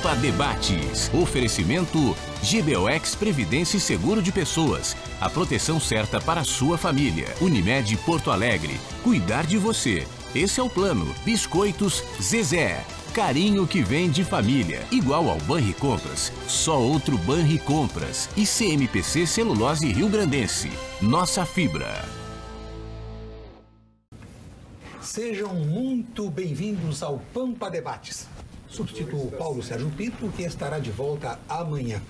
Pampa Debates. Oferecimento GBOX Previdência e Seguro de Pessoas. A proteção certa para a sua família. Unimed Porto Alegre. Cuidar de você. Esse é o plano. Biscoitos Zezé. Carinho que vem de família. Igual ao Banricompras. Só outro Banricompras. E CMPC Celulose Rio Grandense. Nossa fibra. Sejam muito bem-vindos ao Pampa Debates. Substituo Paulo Sérgio Pinto, que estará de volta amanhã.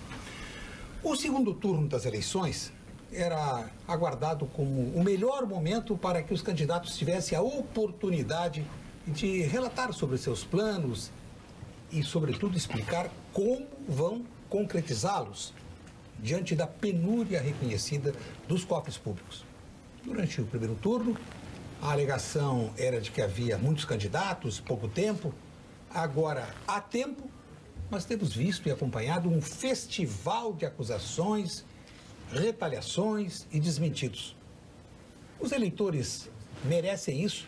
O segundo turno das eleições era aguardado como o melhor momento para que os candidatos tivessem a oportunidade de relatar sobre seus planos e, sobretudo, explicar como vão concretizá-los diante da penúria reconhecida dos cofres públicos. Durante o primeiro turno, a alegação era de que havia muitos candidatos, pouco tempo. Agora há tempo, mas temos visto e acompanhado um festival de acusações, retaliações e desmentidos. Os eleitores merecem isso?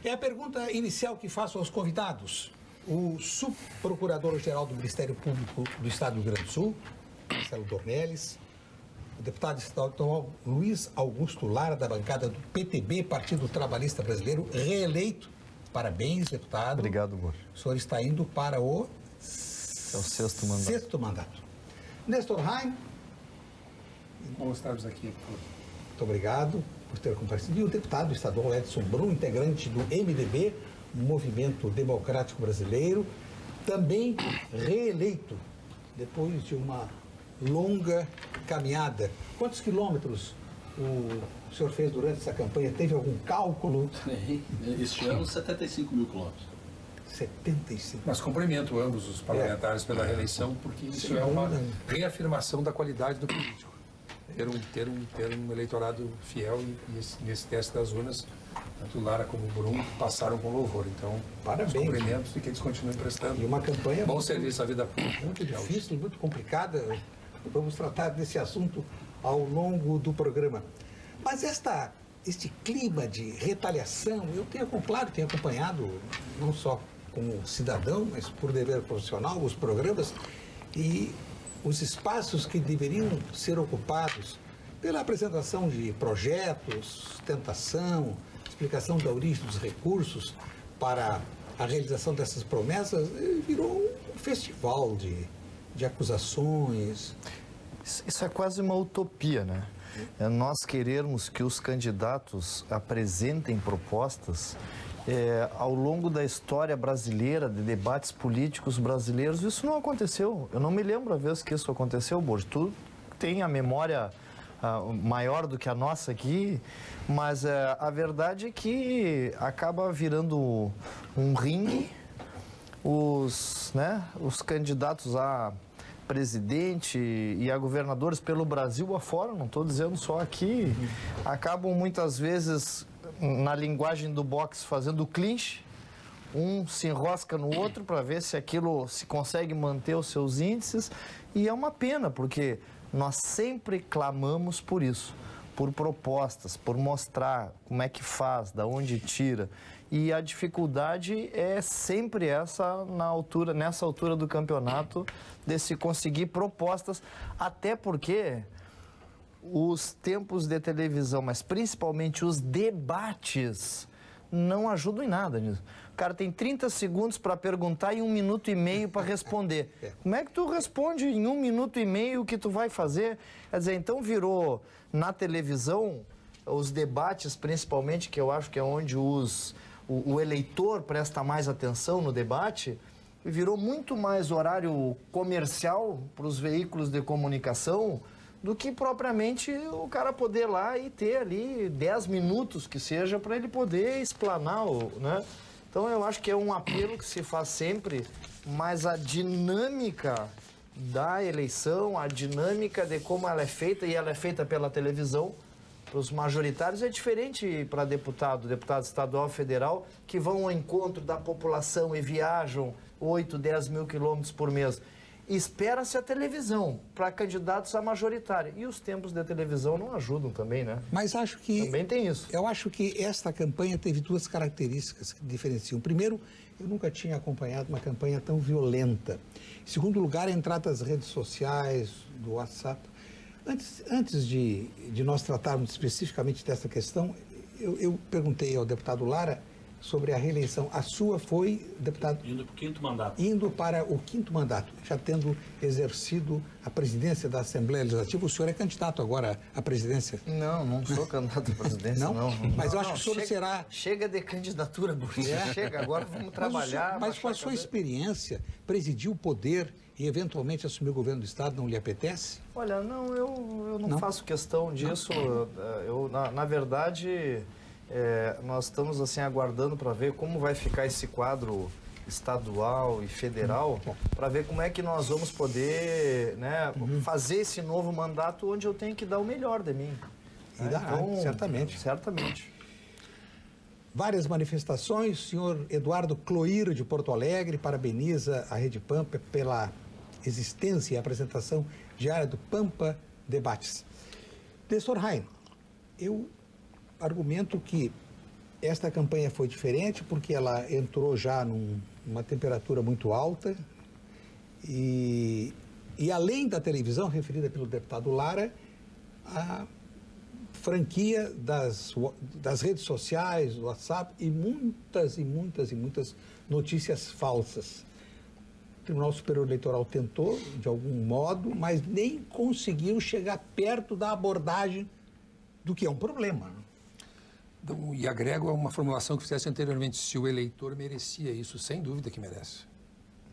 É a pergunta inicial que faço aos convidados. O subprocurador-geral do Ministério Público do Estado do Rio Grande do Sul, Marcelo Dornelles, o deputado estadual Luiz Augusto Lara, da bancada do PTB, Partido Trabalhista Brasileiro, reeleito. Parabéns, deputado. Obrigado, Borja. O senhor está indo para o... É o sexto mandato. Sexto mandato. Nestor Haim. Bom estarmos aqui. Muito obrigado por ter comparecido. E o deputado estadual Edson Brum, integrante do MDB, Movimento Democrático Brasileiro, também reeleito, depois de uma longa caminhada. Quantos quilômetros o senhor fez durante essa campanha? Teve algum cálculo? Este ano, 75 mil quilômetros. 75. Mas cumprimento ambos os parlamentares pela reeleição, porque isso é uma reafirmação da qualidade do político. Ter um eleitorado fiel e nesse teste das urnas, tanto Lara como o Brum passaram com louvor. Então, parabéns. Os cumprimentos e que eles continuem prestando. E uma campanha bom serviço à vida pública. Muito difícil, muito complicada. Vamos tratar desse assunto ao longo do programa. Mas este clima de retaliação, eu tenho acompanhado, não só como cidadão, mas por dever profissional, os programas e os espaços que deveriam ser ocupados pela apresentação de projetos, sustentação, explicação da origem dos recursos para a realização dessas promessas, virou um festival de acusações. Isso é quase uma utopia, né? É nós querermos que os candidatos apresentem propostas. Ao longo da história brasileira, de debates políticos brasileiros, isso não aconteceu. Eu não me lembro a vez que isso aconteceu, Borja. Tu tem a memória maior do que a nossa aqui, mas a verdade é que acaba virando um ringue. Os candidatos a presidente e a governadores pelo Brasil afora, não estou dizendo só aqui, acabam muitas vezes, na linguagem do boxe, fazendo clinch, um se enrosca no outro para ver se aquilo se consegue manter os seus índices, e é uma pena, porque nós sempre clamamos por isso, por propostas, por mostrar como é que faz, da onde tira. E a dificuldade é sempre essa nessa altura do campeonato, de se conseguir propostas, até porque os tempos de televisão, mas principalmente os debates, não ajudam em nada nisso. O cara tem 30 segundos para perguntar e 1 minuto e meio para responder. Como é que tu responde em 1 minuto e meio o que tu vai fazer? Quer dizer, então virou na televisão, os debates principalmente, que eu acho que é onde o eleitor presta mais atenção no debate, virou muito mais horário comercial para os veículos de comunicação do que propriamente o cara poder lá e ter ali 10 minutos que seja para ele poder explanar, né? Então eu acho que é um apelo que se faz sempre, mas a dinâmica da eleição, a dinâmica de como ela é feita, e ela é feita pela televisão, para os majoritários é diferente para deputado estadual, federal, que vão ao encontro da população e viajam 8, 10 mil quilômetros por mês. Espera-se a televisão para candidatos à majoritária. E os tempos de televisão não ajudam também, né? Mas acho que... Também tem isso. Eu acho que esta campanha teve duas características que diferenciam. Primeiro, eu nunca tinha acompanhado uma campanha tão violenta. Em segundo lugar, a entrada das redes sociais, do WhatsApp. Antes de nós tratarmos especificamente dessa questão, eu perguntei ao deputado Lara sobre a reeleição. A sua foi, deputado... Indo para o quinto mandato. Indo para o quinto mandato, já tendo exercido a presidência da Assembleia Legislativa. O senhor é candidato agora à presidência? Não sou candidato à presidência, não. Mas eu acho que o senhor será... Chega de candidatura, Buriti. Chega, agora vamos trabalhar. Mas com a sua experiência, presidir o poder e eventualmente assumir o governo do Estado, não lhe apetece? Olha, eu não faço questão disso. Na verdade... nós estamos assim aguardando para ver como vai ficar esse quadro estadual e federal, para ver como é que nós vamos poder, né, fazer esse novo mandato onde eu tenho que dar o melhor de mim. E dará, certamente. Certamente. Várias manifestações. O senhor Eduardo Cloíra, de Porto Alegre, parabeniza a Rede Pampa pela existência e apresentação diária do Pampa Debates. Nestor Raino, eu argumento que esta campanha foi diferente porque ela entrou já numa temperatura muito alta e além da televisão referida pelo deputado Lara, a franquia das redes sociais, do WhatsApp e muitas notícias falsas. O Tribunal Superior Eleitoral tentou, de algum modo, mas nem conseguiu chegar perto da abordagem do que é um problema. Então, e agrego a uma formulação que fizesse anteriormente, se o eleitor merecia isso, sem dúvida que merece.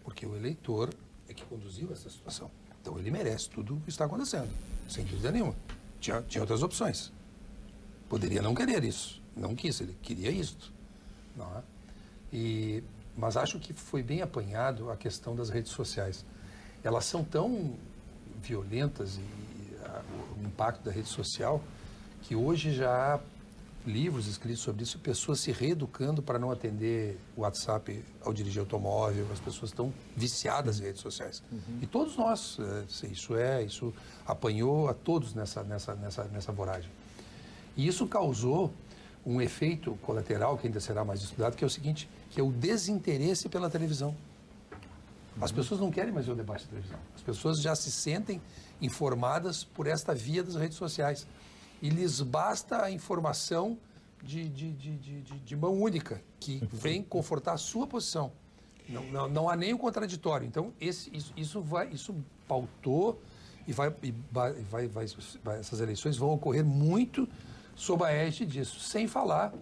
Porque o eleitor é que conduziu essa situação. Então ele merece tudo o que está acontecendo, sem dúvida nenhuma. Tinha outras opções. Poderia não querer isso, não quis, ele queria isto. Não é? Mas acho que foi bem apanhado a questão das redes sociais. Elas são tão violentas o impacto da rede social que hoje já há livros escritos sobre isso, pessoas se reeducando para não atender o WhatsApp ao dirigir automóvel, as pessoas estão viciadas em redes sociais. E todos nós, isso apanhou a todos nessa voragem. E isso causou um efeito colateral, que ainda será mais estudado, que é o seguinte, que é o desinteresse pela televisão. As pessoas não querem mais ver o debate da televisão. As pessoas já se sentem informadas por esta via das redes sociais. E lhes basta a informação de mão única, que vem confortar a sua posição. Não há nem o contraditório. Então, isso pautou essas eleições vão ocorrer muito sob a égide disso, sem falar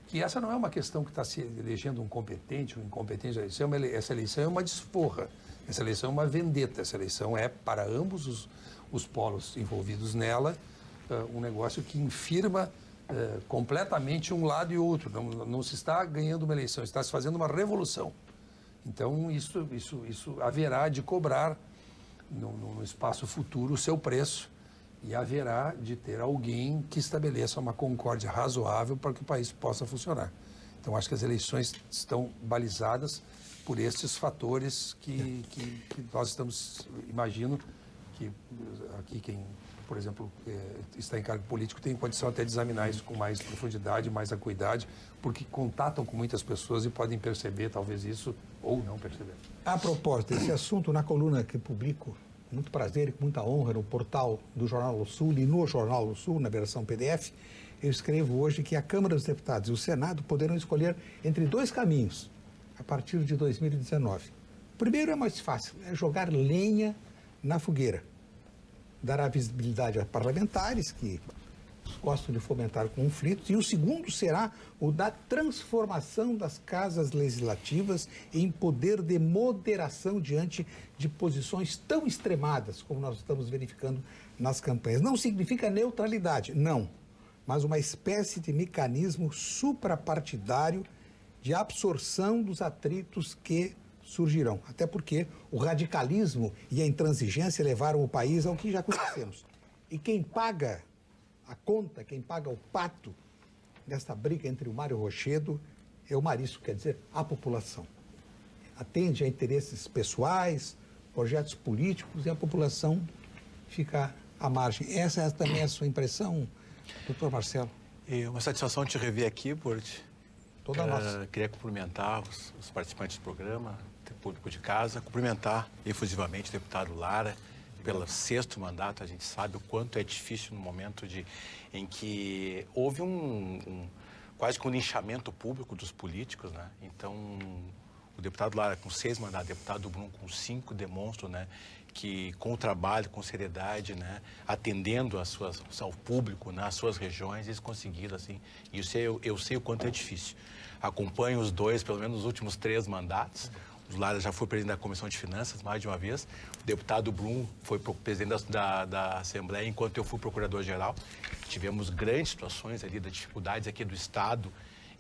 que essa não é uma questão que está se elegendo um competente ou um incompetente. Essa eleição é uma desforra, essa eleição é uma vendetta, essa eleição é para ambos os polos envolvidos nela, um negócio que infirma completamente um lado e outro. Não se está ganhando uma eleição, está se fazendo uma revolução. Então, isso haverá de cobrar no espaço futuro o seu preço e haverá de ter alguém que estabeleça uma concórdia razoável para que o país possa funcionar. Então, acho que as eleições estão balizadas por estes fatores que nós estamos, imagino, que aqui quem, por exemplo, está em cargo político tem condição até de examinar isso com mais profundidade, mais acuidade, porque contatam com muitas pessoas e podem perceber talvez isso ou não perceber. A propósito desse assunto, na coluna que publico, com muito prazer e com muita honra, no portal do Jornal do Sul e no Jornal do Sul, na versão PDF, eu escrevo hoje que a Câmara dos Deputados e o Senado poderão escolher entre dois caminhos a partir de 2019. O primeiro é mais fácil, é jogar lenha na fogueira. Dará visibilidade a parlamentares que gostam de fomentar conflitos. E o segundo será o da transformação das casas legislativas em poder de moderação diante de posições tão extremadas como nós estamos verificando nas campanhas. Não significa neutralidade, não, mas uma espécie de mecanismo suprapartidário de absorção dos atritos que surgirão. Até porque o radicalismo e a intransigência levaram o país ao que já conhecemos. E quem paga a conta, quem paga o pato nesta briga entre o Mário Rochedo e o Marisco, quer dizer, a população. Atende a interesses pessoais, projetos políticos e a população fica à margem. Essa também é a sua impressão, doutor Marcelo? É uma satisfação te rever aqui, Burt. Toda nossa. Queria cumprimentar os participantes do programa, o público de casa, cumprimentar efusivamente o deputado Lara pelo 6º mandato. A gente sabe o quanto é difícil no momento em que houve quase que um linchamento público dos políticos, né? Então, o deputado Lara com 6 mandatos, o deputado Brum com 5 demonstram, né, que com o trabalho, com seriedade, né, atendendo ao público, nas suas regiões, eles conseguiram, assim, isso eu sei o quanto é difícil. Acompanho os dois, pelo menos nos últimos 3 mandatos. O Lara já foi presidente da Comissão de Finanças mais de uma vez. O deputado Brum foi presidente da Assembleia, enquanto eu fui procurador-geral. Tivemos grandes situações ali, das dificuldades aqui do Estado,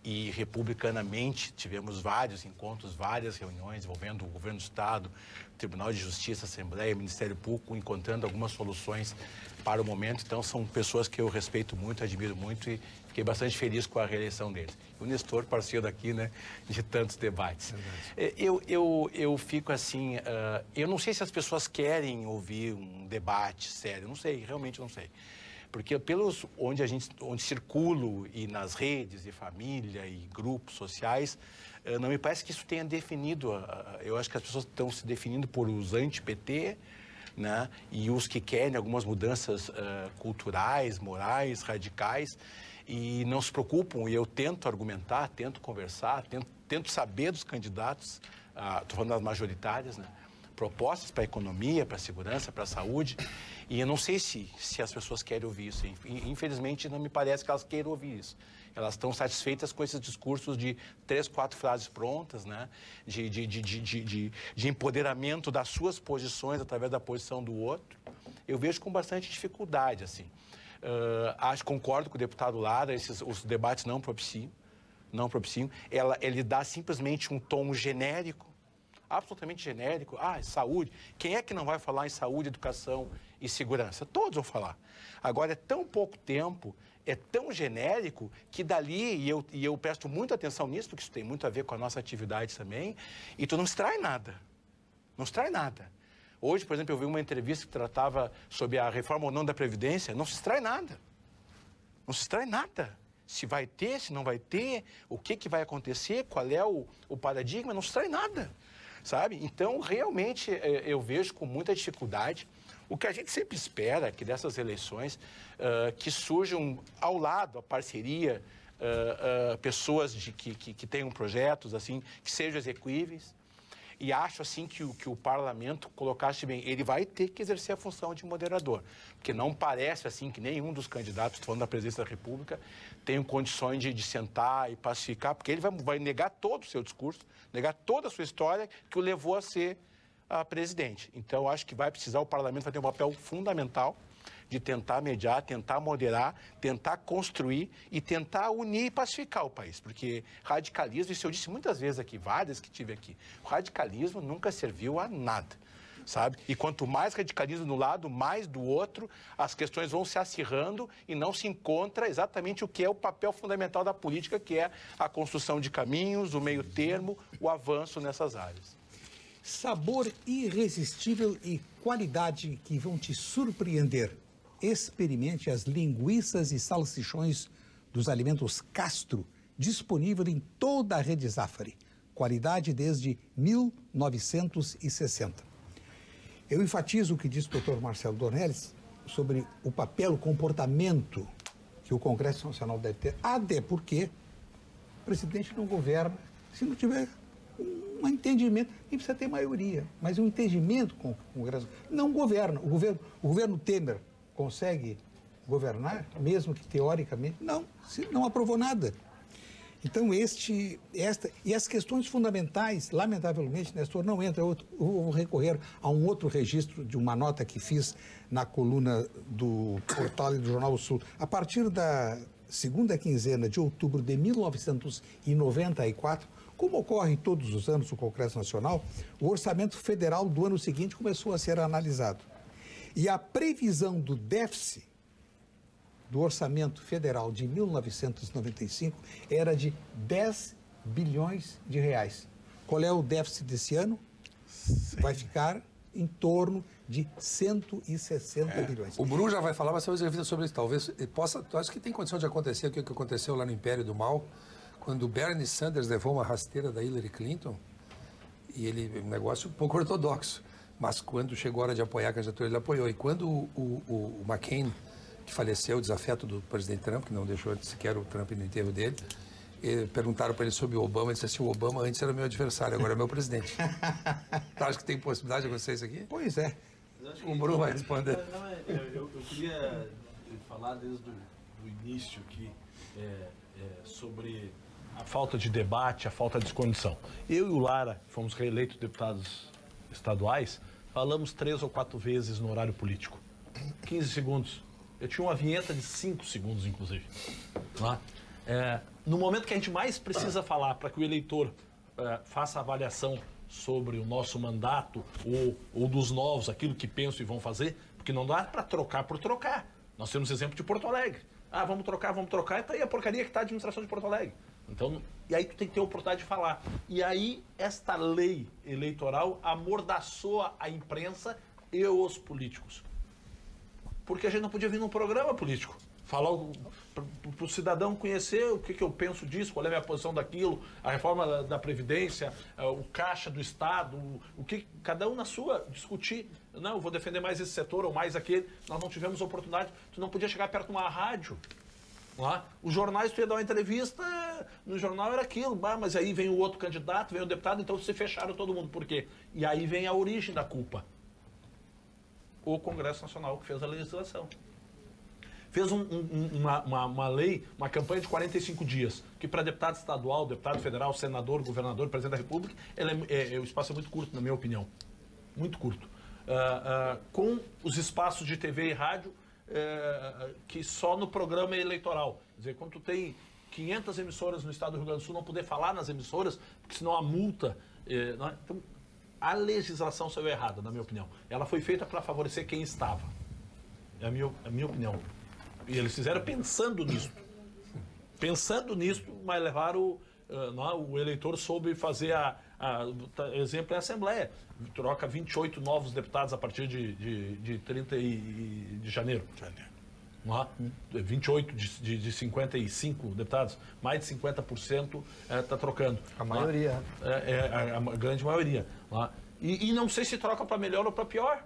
e republicanamente tivemos vários encontros, várias reuniões envolvendo o governo do Estado, Tribunal de Justiça, Assembleia, Ministério Público, encontrando algumas soluções para o momento. Então, são pessoas que eu respeito muito, admiro muito e fiquei bastante feliz com a reeleição deles. O Nestor, parceiro aqui, né, de tantos debates. Eu fico assim, eu não sei se as pessoas querem ouvir um debate sério, não sei, realmente não sei. Porque pelos onde circulo e nas redes, e família, e grupos sociais, não me parece que isso tenha definido. Eu acho que as pessoas estão se definindo por os anti-PT, né? E os que querem algumas mudanças culturais, morais, radicais, e não se preocupam. E eu tento argumentar, tento conversar, tento saber dos candidatos, estou falando das majoritárias, né? Propostas para a economia, para a segurança, para a saúde. E eu não sei se as pessoas querem ouvir isso. Infelizmente, não me parece que elas queiram ouvir isso. Elas estão satisfeitas com esses discursos de 3, 4 frases prontas, né? De empoderamento das suas posições através da posição do outro. Eu vejo com bastante dificuldade, assim. Concordo com o deputado Lara, os debates não propiciam. Ele dá simplesmente um tom genérico, absolutamente genérico. Saúde. Quem é que não vai falar em saúde, educação e segurança? Todos vão falar. Agora, é tão pouco tempo, é tão genérico, que dali, e eu presto muita atenção nisso, porque isso tem muito a ver com a nossa atividade também, e tu não extrai nada. Não extrai nada. Hoje, por exemplo, eu vi uma entrevista que tratava sobre a reforma ou não da Previdência. Não se extrai nada. Não se extrai nada. Se vai ter, se não vai ter, o que vai acontecer, qual é o paradigma, não se extrai nada. Sabe? Então, realmente, eu vejo com muita dificuldade o que a gente sempre espera, que dessas eleições, que surjam ao lado, a parceria, pessoas que tenham projetos, assim, que sejam execuíveis. E acho, assim, que o parlamento colocasse bem, ele vai ter que exercer a função de moderador, porque não parece, assim, que nenhum dos candidatos, falando da presidência da República, tenham condições de sentar e pacificar, porque ele vai negar todo o seu discurso, negar toda a sua história que o levou a ser presidente. Então, acho que o parlamento vai ter um papel fundamental de tentar mediar, tentar moderar, tentar construir e tentar unir e pacificar o país. Porque radicalismo, isso eu disse muitas vezes aqui, várias que tive aqui, o radicalismo nunca serviu a nada, sabe? E quanto mais radicalismo de um lado, mais do outro, as questões vão se acirrando e não se encontra exatamente o que é o papel fundamental da política, que é a construção de caminhos, o meio termo, o avanço nessas áreas. Sabor irresistível e qualidade que vão te surpreender. Experimente as linguiças e salsichões dos alimentos Castro, disponível em toda a rede Zafari. Qualidade desde 1960. Eu enfatizo o que disse o doutor Marcelo Dornelles sobre o papel, o comportamento que o Congresso Nacional deve ter, até porque o presidente não governa se não tiver um entendimento, nem precisa ter maioria, mas um entendimento com o Congresso. Não governa. O governo Temer consegue governar, mesmo que teoricamente? Não aprovou nada. Então, e as questões fundamentais, lamentavelmente, Nestor, não entra. Eu vou recorrer a um outro registro de uma nota que fiz na coluna do portal e do Jornal do Sul. A partir da segunda quinzena de outubro de 1994, como ocorre todos os anos no Congresso Nacional, o orçamento federal do ano seguinte começou a ser analisado. E a previsão do déficit do orçamento federal de 1995 era de 10 bilhões de reais. Qual é o déficit desse ano? Vai ficar em torno de 160 bilhões. O Bruno já vai falar mais sobre isso. Talvez possa... Tu acha que tem condição de acontecer o que aconteceu lá no Império do Mal, quando o Bernie Sanders levou uma rasteira da Hillary Clinton, e ele, um negócio um pouco ortodoxo, mas quando chegou a hora de apoiar a candidatura, ele apoiou. E quando o McCain, que faleceu, desafeto do presidente Trump, que não deixou sequer o Trump no enterro dele, perguntaram para ele sobre o Obama, ele disse assim: o Obama antes era meu adversário, agora é meu presidente. Tu acha que tem possibilidade de acontecer isso aqui? Pois é. O Bruno vai responder. Eu queria falar desde o início aqui sobre a falta de debate, a falta de condição. Eu e o Lara, que fomos reeleitos deputados estaduais, falamos 3 ou 4 vezes no horário político. 15 segundos. Eu tinha uma vinheta de 5 segundos, inclusive. No momento que a gente mais precisa falar para que o eleitor faça a avaliação sobre o nosso mandato ou dos novos, aquilo que pensam e vão fazer, porque não dá para trocar por trocar. Nós temos exemplo de Porto Alegre. Vamos trocar, e tá aí a porcaria que está a administração de Porto Alegre. Então, e aí tu tem que ter a oportunidade de falar. E aí, esta lei eleitoral amordaçou a imprensa e os políticos. Porque a gente não podia vir num programa político. Falar para o cidadão conhecer o que eu penso disso, qual é a minha posição daquilo, a reforma da Previdência, o caixa do Estado, o que cada um na sua discutir. Não, eu vou defender mais esse setor ou mais aquele. Nós não tivemos oportunidade. Tu não podia chegar perto de uma rádio. Os jornais, tu ia dar uma entrevista, no jornal era aquilo, mas aí vem o outro candidato, vem o deputado, então se fecharam todo mundo. Por quê? E aí vem a origem da culpa. O Congresso Nacional que fez a legislação. Fez uma lei, uma campanha de 45 dias, que para deputado estadual, deputado federal, senador, governador, presidente da República, o espaço é muito curto, na minha opinião. Muito curto. Com os espaços de TV e rádio, que só no programa eleitoral. Quer dizer, quando tu tem 500 emissoras no estado do Rio Grande do Sul, não poder falar nas emissoras, porque senão a multa... Então, a legislação saiu errada, na minha opinião. Ela foi feita para favorecer quem estava. É a minha opinião. E eles fizeram pensando nisso. Pensando nisso, mas levaram... o eleitor soube fazer exemplo é a Assembleia. Troca 28 novos deputados a partir de 30 de janeiro. 28 de 55 deputados, mais de 50% está trocando. A maioria. A grande maioria. E não sei se troca para melhor ou para pior.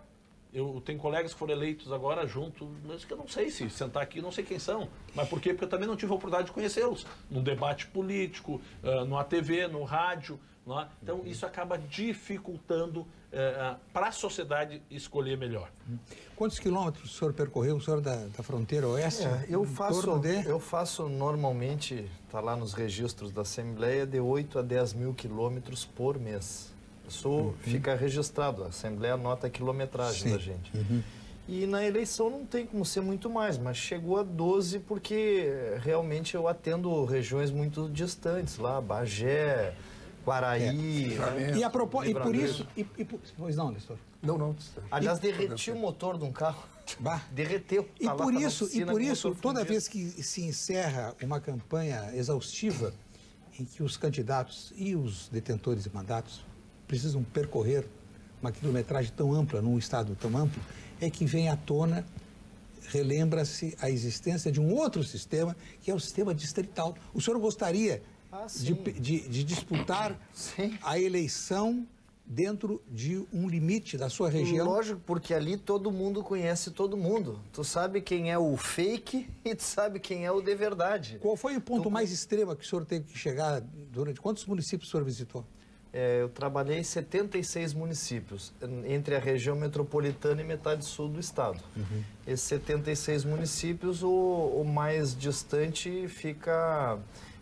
Eu tenho colegas que foram eleitos agora junto, mas que eu não sei se sentar aqui, não sei quem são. Mas por quê? Porque eu também não tive a oportunidade de conhecê-los. Num debate político, numa TV, no rádio. Então isso acaba dificultando para a sociedade escolher melhor. Quantos quilômetros o senhor percorreu, o senhor da fronteira oeste? Eu faço normalmente, está lá nos registros da Assembleia, de 8 a 10 mil quilômetros por mês. Isso fica registrado, a Assembleia anota a quilometragem da gente. E na eleição não tem como ser muito mais, mas chegou a 12 porque realmente eu atendo regiões muito distantes, lá, Bagé, Quaraí... E por isso... Pois não, Nestor? Não. Aliás, derreti o motor de um carro. Derreteu. E por isso, toda vez que se encerra uma campanha exaustiva em que os candidatos e os detentores de mandatos precisam percorrer uma quilometragem tão ampla, num estado tão amplo, é que vem à tona, relembra-se a existência de um outro sistema, que é o sistema distrital. O senhor gostaria de disputar a eleição dentro de um limite da sua região? Lógico, porque ali todo mundo conhece todo mundo. Tu sabe quem é o fake e tu sabe quem é o de verdade. Qual foi o ponto mais extremo que o senhor teve que chegar durante... Quantos municípios o senhor visitou? Eu trabalhei em 76 municípios, entre a região metropolitana e metade sul do estado. Esses 76 municípios, o mais distante fica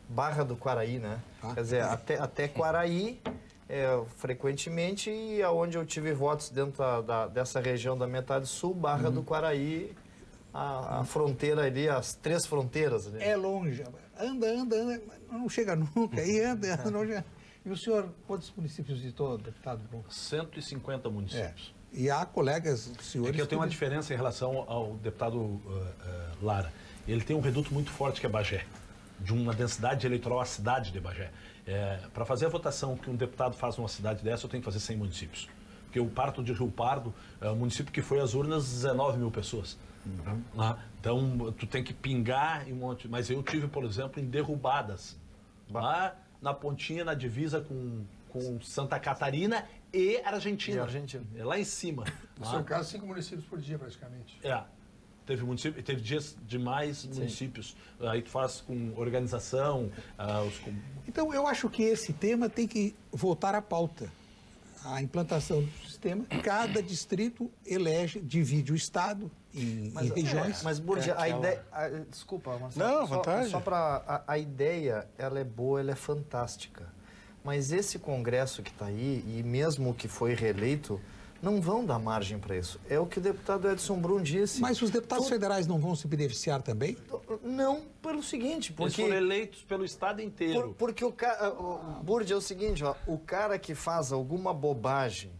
Barra do Quaraí, né? Quer dizer, até Quaraí, frequentemente, e aonde eu tive votos dentro dessa região da metade sul, Barra do Quaraí, a fronteira ali, as 3 fronteiras. Ali. É longe, anda, não chega nunca, aí anda, não chega. E o senhor, quantos municípios visitou, deputado? 150 municípios. E há colegas, senhores... que eu tenho uma diferença em relação ao deputado Lara. Ele tem um reduto muito forte que é Bagé, de uma densidade eleitoral, a cidade de Bagé. Para fazer a votação que um deputado faz numa cidade dessa, eu tenho que fazer 100 municípios. Porque o parto de Rio Pardo é um município que foi às urnas 19 mil pessoas. Então, tu tem que pingar em um monte. Mas eu tive, por exemplo, em Derrubadas, lá na pontinha, na divisa com Santa Catarina e Argentina. É lá em cima. No seu caso, 5 municípios por dia, praticamente. Teve dias de mais municípios. Aí tu faz com organização. Então, eu acho que esse tema tem que voltar à pauta. A implantação do sistema, cada distrito divide o estado em regiões. Mas, Burdi, a ideia... desculpa, Marcelo. Não, vantagem. Só para... A ideia, ela é boa, ela é fantástica. Mas esse Congresso que está aí, e mesmo que foi reeleito, não vão dar margem para isso. É o que o deputado Edson Brum disse. Mas os deputados federais não vão se beneficiar também? Não, pelo seguinte, porque... Eles foram eleitos pelo estado inteiro. Porque Burdi, é o seguinte, ó, o cara que faz alguma bobagem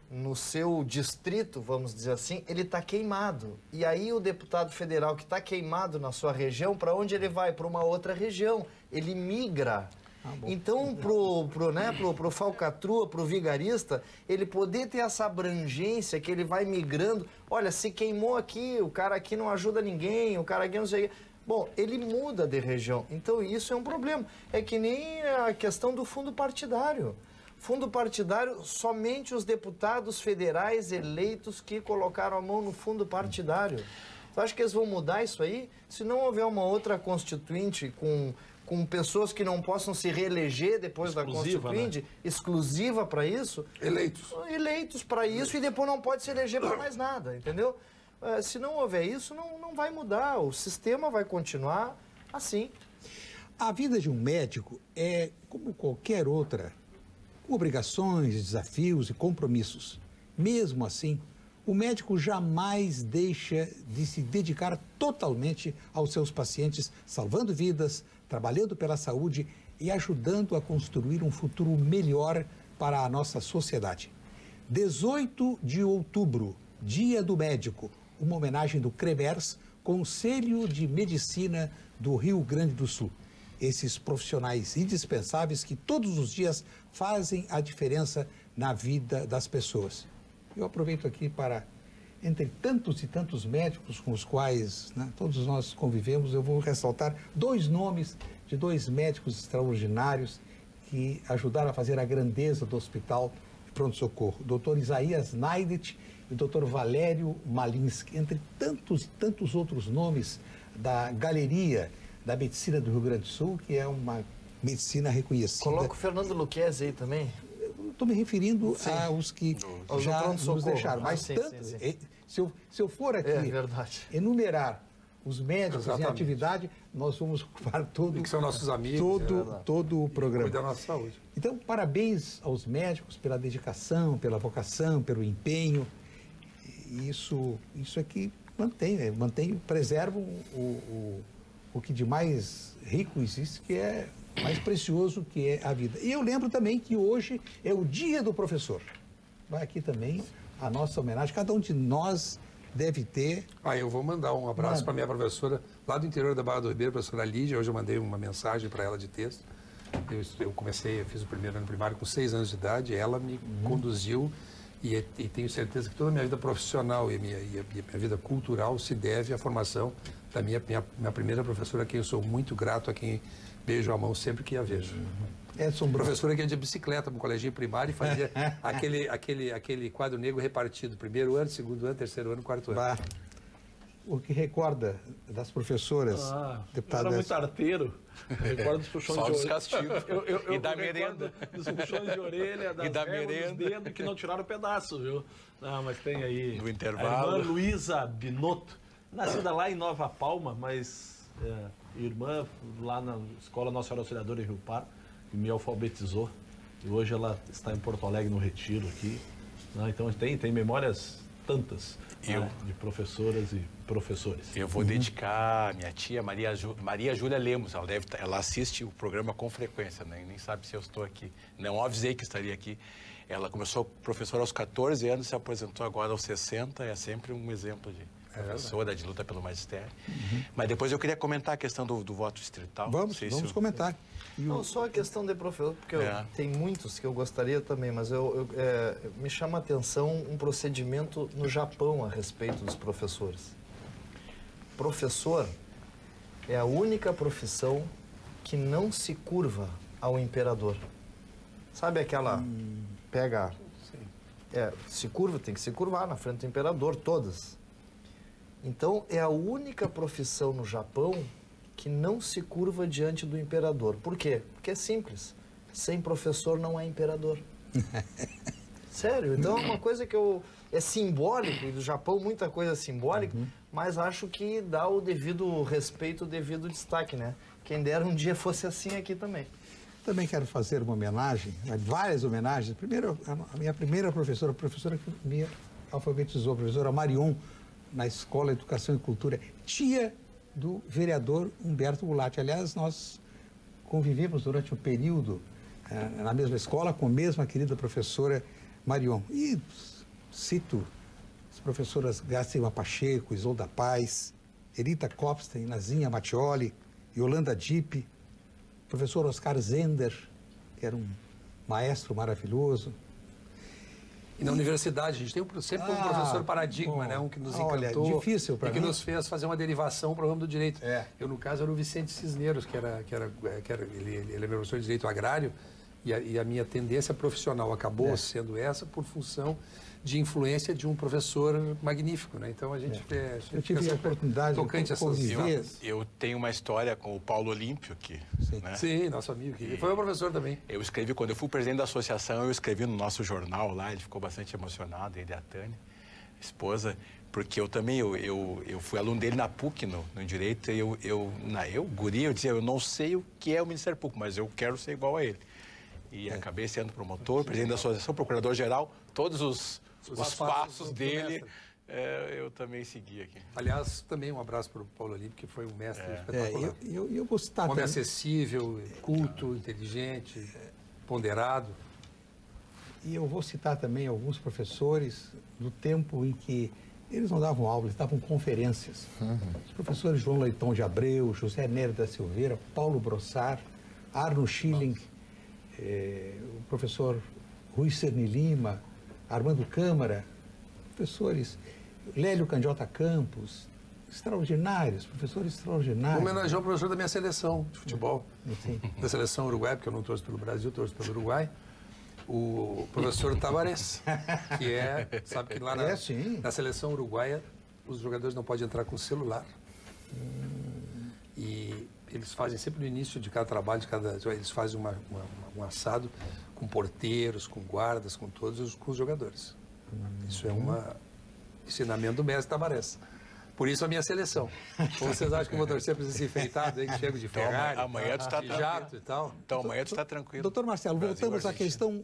no seu distrito, vamos dizer assim, ele está queimado. E aí o deputado federal que está queimado na sua região, para onde ele vai? Para uma outra região. Ele migra. Então, pro falcatrua, pro vigarista, ele poder ter essa abrangência que ele vai migrando. Olha, se queimou aqui, o cara aqui não ajuda ninguém, o cara aqui não sei... Bom, ele muda de região. Então, isso é um problema. É que nem a questão do fundo partidário. Fundo partidário, somente os deputados federais eleitos que colocaram a mão no fundo partidário. Você acha que eles vão mudar isso aí? Se não houver uma outra constituinte com pessoas que não possam se reeleger depois da Constituinte, exclusiva para isso. Eleitos para isso e depois não pode se eleger para mais nada, entendeu? Se não houver isso, não vai mudar, o sistema vai continuar assim. A vida de um médico é como qualquer outra, com obrigações, desafios e compromissos. Mesmo assim, o médico jamais deixa de se dedicar totalmente aos seus pacientes, salvando vidas, trabalhando pela saúde e ajudando a construir um futuro melhor para a nossa sociedade. 18 de outubro, Dia do Médico, uma homenagem do CREMERS, Conselho de Medicina do Rio Grande do Sul. Esses profissionais indispensáveis que todos os dias fazem a diferença na vida das pessoas. Eu aproveito aqui para, entre tantos e tantos médicos com os quais todos nós convivemos, eu vou ressaltar 2 nomes de 2 médicos extraordinários que ajudaram a fazer a grandeza do Hospital de Pronto-Socorro. O Dr. Isaías Naidet e o Dr. Valério Malinsky, entre tantos e tantos outros nomes da galeria da medicina do Rio Grande do Sul, que é uma medicina reconhecida. Coloca o Fernando Luquezzi aí também. Estou me referindo aos que já nos deixaram. Mas se eu for aqui enumerar os médicos em atividade, nós vamos ocupar todo, que são nossos amigos, todo o programa. Da nossa saúde. Então, parabéns aos médicos pela dedicação, pela vocação, pelo empenho. Isso é que preservam o que de mais rico existe, que é mais precioso, que é a vida. E eu lembro também que hoje é o Dia do Professor. Vai aqui também a nossa homenagem. Cada um de nós deve ter... Eu vou mandar um abraço para minha professora lá do interior da Barra do Ribeiro, a professora Lídia. Hoje eu mandei uma mensagem para ela de texto. Eu fiz o primeiro ano primário com 6 anos de idade. Ela me conduziu e tenho certeza que toda a minha vida profissional e a minha vida cultural se deve à formação da minha primeira professora, a quem eu sou muito grato, a quem beijo a mão sempre que a vejo. Professora que ia de bicicleta no colégio primário e fazia aquele quadro negro repartido, 1º ano, 2º ano, 3º ano, 4º ano. O que recorda das professoras, deputada? Era muito arteiro. Recordo dos puxões de orelha. Castigos. E da merenda. Dos puxões de orelha, da merenda. Dos dedos que não tiraram o pedaço, viu? Não, mas tem aí... No intervalo. A irmã Luísa Binotto, nascida lá em Nova Palma, mas irmã lá na Escola Nossa Senhora Auxiliadora em Rio Pardo, que me alfabetizou. E hoje ela está em Porto Alegre, no Retiro aqui. Então tem memórias tantas de professoras e professores. Eu vou dedicar a minha tia Maria Júlia Lemos. Ela assiste o programa com frequência, nem sabe se eu estou aqui. Não avisei que estaria aqui. Ela começou professora aos 14 anos, se aposentou agora aos 60, é sempre um exemplo de professora de luta pelo magistério. Mas depois eu queria comentar a questão do voto distrital. Vamos comentar. Não só a questão de professor, porque tem muitos que eu gostaria também, mas me chama a atenção um procedimento no Japão a respeito dos professores. Professor é a única profissão que não se curva ao imperador. Sabe aquela... Pega... se curva, tem que se curvar na frente do imperador, todas. Então, é a única profissão no Japão que não se curva diante do imperador. Por quê? Porque é simples. Sem professor não é imperador. Sério. Então, é uma coisa que é simbólico, e do Japão muita coisa simbólica, mas acho que dá o devido respeito, o devido destaque, né? Quem dera um dia fosse assim aqui também. Também quero fazer uma homenagem, várias homenagens. Primeiro, a minha primeira professora, a professora que me alfabetizou, a professora Marion, na Escola de Educação e Cultura, tia do vereador Humberto Goulart. Aliás, nós convivemos durante um período na mesma escola com a mesma querida professora Marion. E cito as professoras Gácima Pacheco, Isolda Paz, Erita Kopstein, Nazinha Mattioli, Yolanda Dipp, professor Oscar Zender, que era um maestro maravilhoso. E na universidade, a gente tem sempre um professor paradigma, né? Um que nos encantou. Difícil para mim. E que nos fez fazer uma derivação para o ramo do direito. Eu, no caso, era o Vicente Cisneros, ele é meu professor de direito agrário, e a minha tendência profissional acabou sendo essa por função de influência de um professor magnífico, né? Então a gente eu tive a oportunidade tocante de conviver. Eu tenho uma história com o Paulo Olímpio, que Sim, nosso amigo, que foi meu professor também. Eu escrevi, quando eu fui presidente da associação, eu escrevi no nosso jornal lá, ele ficou bastante emocionado, ele e a Tânia, esposa, porque eu também, eu fui aluno dele na PUC, no Direito, e eu dizia, eu não sei o que é o Ministério Público, mas eu quero ser igual a ele. E acabei sendo promotor, presidente da associação, procurador-geral, todos os passos dele, eu também segui aqui. Aliás, também um abraço para o Paulo Olímpio, que foi um mestre espetacular. Eu vou citar um homem acessível, culto, inteligente, ponderado. E eu vou citar também alguns professores do tempo em que eles não davam aula, eles davam conferências. Os professores João Leitão de Abreu, José Nery da Silveira, Paulo Brossard, Arno Schilling, o professor Rui Cerny Lima, Armando Câmara, professores Lélio Candiota Campos, extraordinários, professores extraordinários. Vou homenagear o professor da minha seleção de futebol, da seleção uruguaia, porque eu não torço pelo Brasil, torço pelo Uruguai, o professor Tavares, que sabe que lá na seleção uruguaia os jogadores não podem entrar com celular. E eles fazem sempre no início de cada trabalho, eles fazem um assado com porteiros, com guardas, com todos com os jogadores. Isso é um ensinamento do mestre Tavares. Por isso a minha seleção. Ou vocês acham que eu vou torcer para esses enfeitados aí que chegam de Ferrari, amanhã tu está de jato e tal? Então amanhã tu está tranquilo. Doutor Marcelo, voltamos à questão